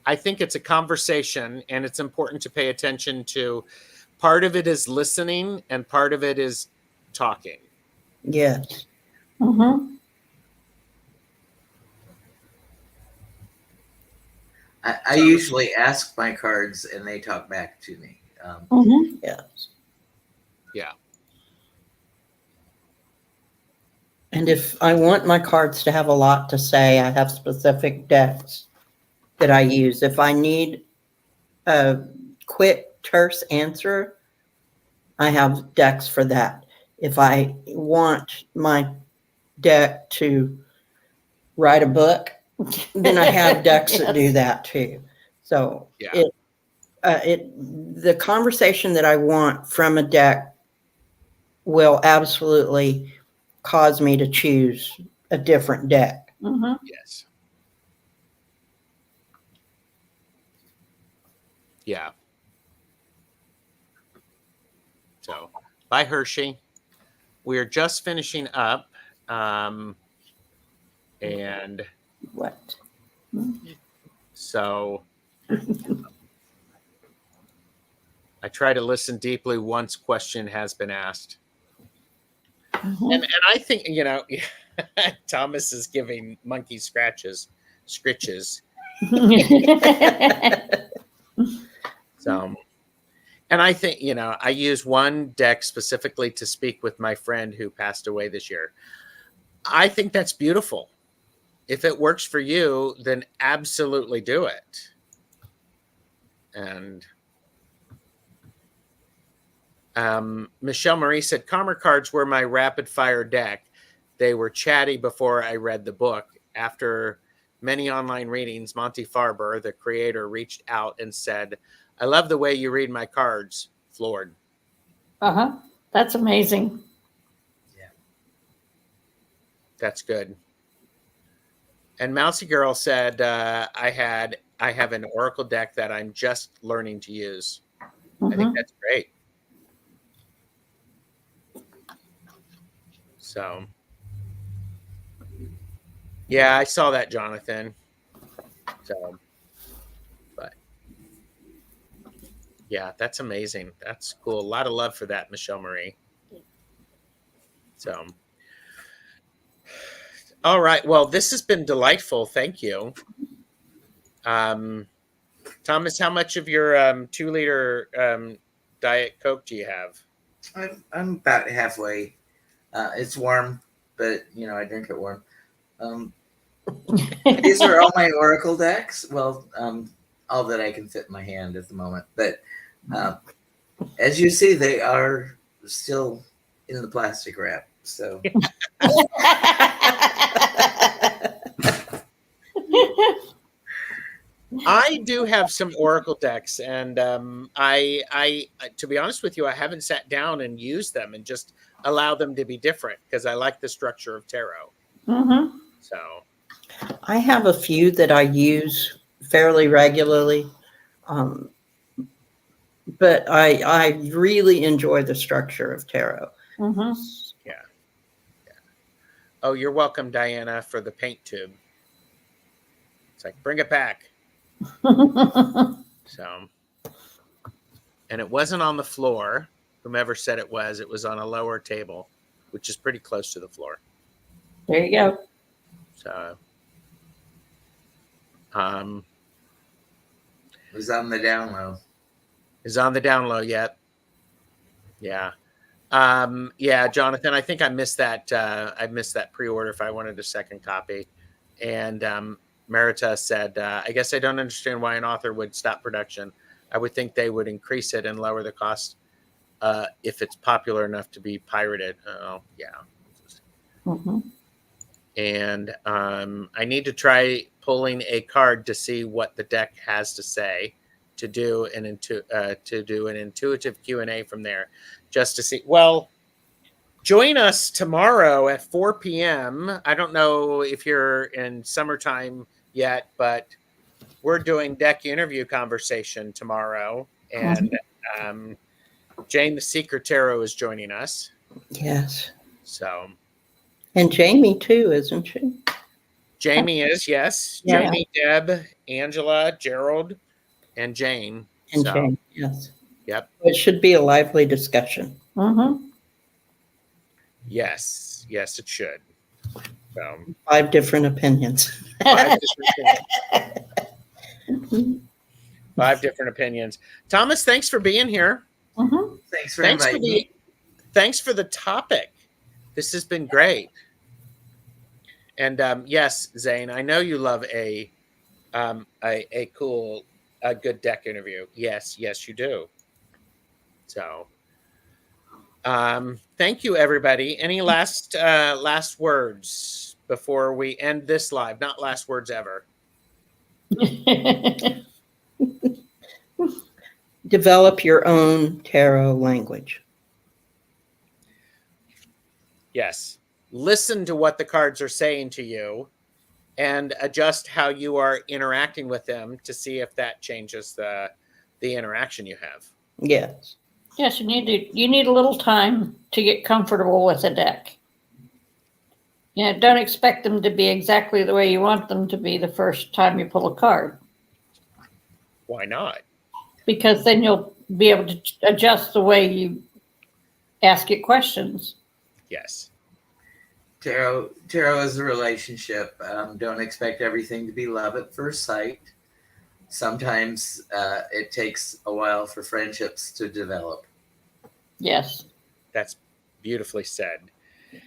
Speaker 1: I think it's a conversation, and it's important to pay attention to. Part of it is listening, and part of it is talking.
Speaker 2: Yes.
Speaker 4: Mm-hmm.
Speaker 3: I usually ask my cards and they talk back to me.
Speaker 4: Mm-hmm.
Speaker 2: Yes.
Speaker 1: Yeah.
Speaker 2: And if I want my cards to have a lot to say, I have specific decks that I use. If I need a quick, terse answer, I have decks for that. If I want my deck to write a book, then I have decks that do
Speaker 4: Yes.
Speaker 2: that too. So
Speaker 1: Yeah.
Speaker 2: the conversation that I want from a deck will absolutely cause me to choose a different deck.
Speaker 4: Mm-hmm.
Speaker 1: Yes. Yeah. So, bye, Hershey. We're just finishing up. And
Speaker 2: What?
Speaker 1: so I try to listen deeply once question has been asked.
Speaker 4: Mm-hmm.
Speaker 1: And I think, Thomas is giving monkey scritches. So, and I think, I use one deck specifically to speak with my friend who passed away this year. I think that's beautiful. If it works for you, then absolutely do it. And Michelle Marie said, Karma cards were my rapid fire deck. They were chatty before I read the book. After many online readings, Monty Farber, the creator, reached out and said, I love the way you read my cards. Floored.
Speaker 4: Uh-huh. That's amazing.
Speaker 1: That's good. And Mousy Girl said, I have an Oracle deck that I'm just learning to use. I think
Speaker 4: Mm-hmm.
Speaker 1: that's great. So, yeah, I saw that, Jonathan. So, but yeah, that's amazing. That's cool. A lot of love for that, Michelle Marie. So, all right. Well, this has been delightful. Thank you. Thomas, how much of your 2-liter Diet Coke do you have?
Speaker 3: I'm about halfway. It's warm, but I drink it warm. These are all my Oracle decks. Well, all that I can fit in my hand at the moment. But as you see, they are still in the plastic wrap. So
Speaker 1: I do have some Oracle decks, and I, to be honest with you, I haven't sat down and used them and just allow them to be different because I like the structure of tarot.
Speaker 4: Mm-hmm.
Speaker 1: So
Speaker 2: I have a few that I use fairly regularly, but I really enjoy the structure of tarot.
Speaker 4: Mm-hmm.
Speaker 1: yeah. Oh, you're welcome, Diana, for the paint tube. It's like, bring it back. So, and it wasn't on the floor. Whomever said it was on a lower table, which is pretty close to the floor.
Speaker 4: There you go.
Speaker 1: So,
Speaker 3: it was on the down low.
Speaker 1: is on the down low yet? Yeah. Yeah, Jonathan, I think I missed that. I missed that pre-order if I wanted a second copy. And Merita said, I guess I don't understand why an author would stop production. I would think they would increase it and lower the cost if it's popular enough to be pirated. Oh, yeah.
Speaker 4: Mm-hmm.
Speaker 1: And I need to try pulling a card to see what the deck has to say to do an intuitive Q&A from there, just to see. Well, join us tomorrow at 4 p.m. I don't know if you're in summertime yet, but we're doing deck interview conversation tomorrow. And Jane the Secret Tarot is joining us.
Speaker 2: Yes.
Speaker 1: So
Speaker 2: And Jamie too, isn't she?
Speaker 1: Jamie is, yes.
Speaker 2: Yeah.
Speaker 1: Jamie, Deb, Angela, Gerald, and Jane.
Speaker 2: And
Speaker 1: So,
Speaker 2: Jane, yes.
Speaker 1: yep.
Speaker 2: It should be a lively discussion.
Speaker 4: Mm-hmm.
Speaker 1: Yes. Yes, it should. So,
Speaker 2: 5 different opinions.
Speaker 1: 5 different opinions. 5 different opinions. Thomas, thanks for being here.
Speaker 4: Mm-hmm.
Speaker 3: Thanks for
Speaker 1: Thanks for
Speaker 3: inviting me.
Speaker 1: thanks for the topic. This has been great. And yes, Zane, I know you love a cool, a good deck interview. Yes, you do. So, thank you, everybody. Any last words before we end this live? Not last words ever.
Speaker 2: Develop your own tarot language.
Speaker 1: Yes. Listen to what the cards are saying to you and adjust how you are interacting with them to see if that changes the interaction you have.
Speaker 2: Yes.
Speaker 4: Yes, you need a little time to get comfortable with a deck. Don't expect them to be exactly the way you want them to be the first time you pull a card,
Speaker 1: Why not?
Speaker 4: because then you'll be able to adjust the way you ask it questions.
Speaker 1: Yes.
Speaker 3: Tarot is a relationship. Don't expect everything to be love at first sight. Sometimes it takes a while for friendships to develop.
Speaker 4: Yes.
Speaker 1: That's beautifully said.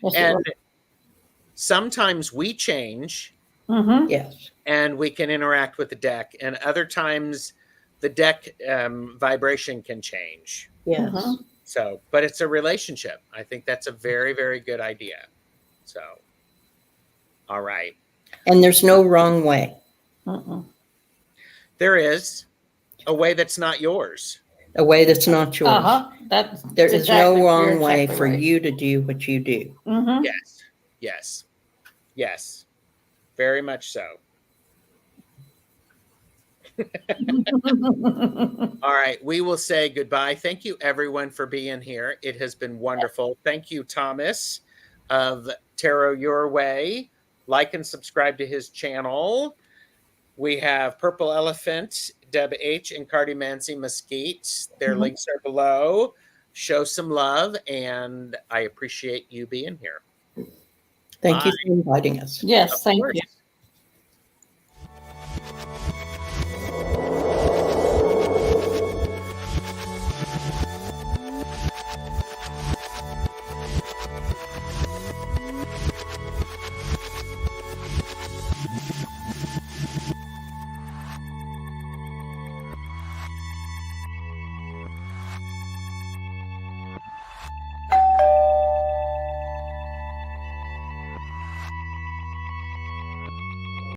Speaker 4: Yes,
Speaker 1: And sometimes we change
Speaker 4: mm-hmm.
Speaker 2: Yes.
Speaker 1: and we can interact with the deck, and other times the deck vibration can change.
Speaker 2: Yes.
Speaker 4: Mm-hmm.
Speaker 1: So, but it's a relationship. I think that's a very, very good idea. So, all right.
Speaker 2: And there's no wrong way.
Speaker 4: Mm-mm.
Speaker 1: There is a way that's not yours.
Speaker 2: A way that's not yours.
Speaker 4: Uh-huh.
Speaker 2: There is no wrong way
Speaker 4: exactly
Speaker 2: for
Speaker 4: right.
Speaker 2: you to do what you do.
Speaker 4: Mm-hmm.
Speaker 1: Yes. Very much so. All right. We will say goodbye. Thank you, everyone, for being here. It has been wonderful. Thank you, Thomas of Tarot Your Way. Like and subscribe to his channel. We have Purple Elephant, Deb H, and Cardimancy Mesquite. Their links are below. Show some love, and I appreciate you being here.
Speaker 2: Thank you
Speaker 1: Bye.
Speaker 2: for inviting us.
Speaker 4: Yes,
Speaker 1: Of
Speaker 4: thank
Speaker 1: course.
Speaker 4: you.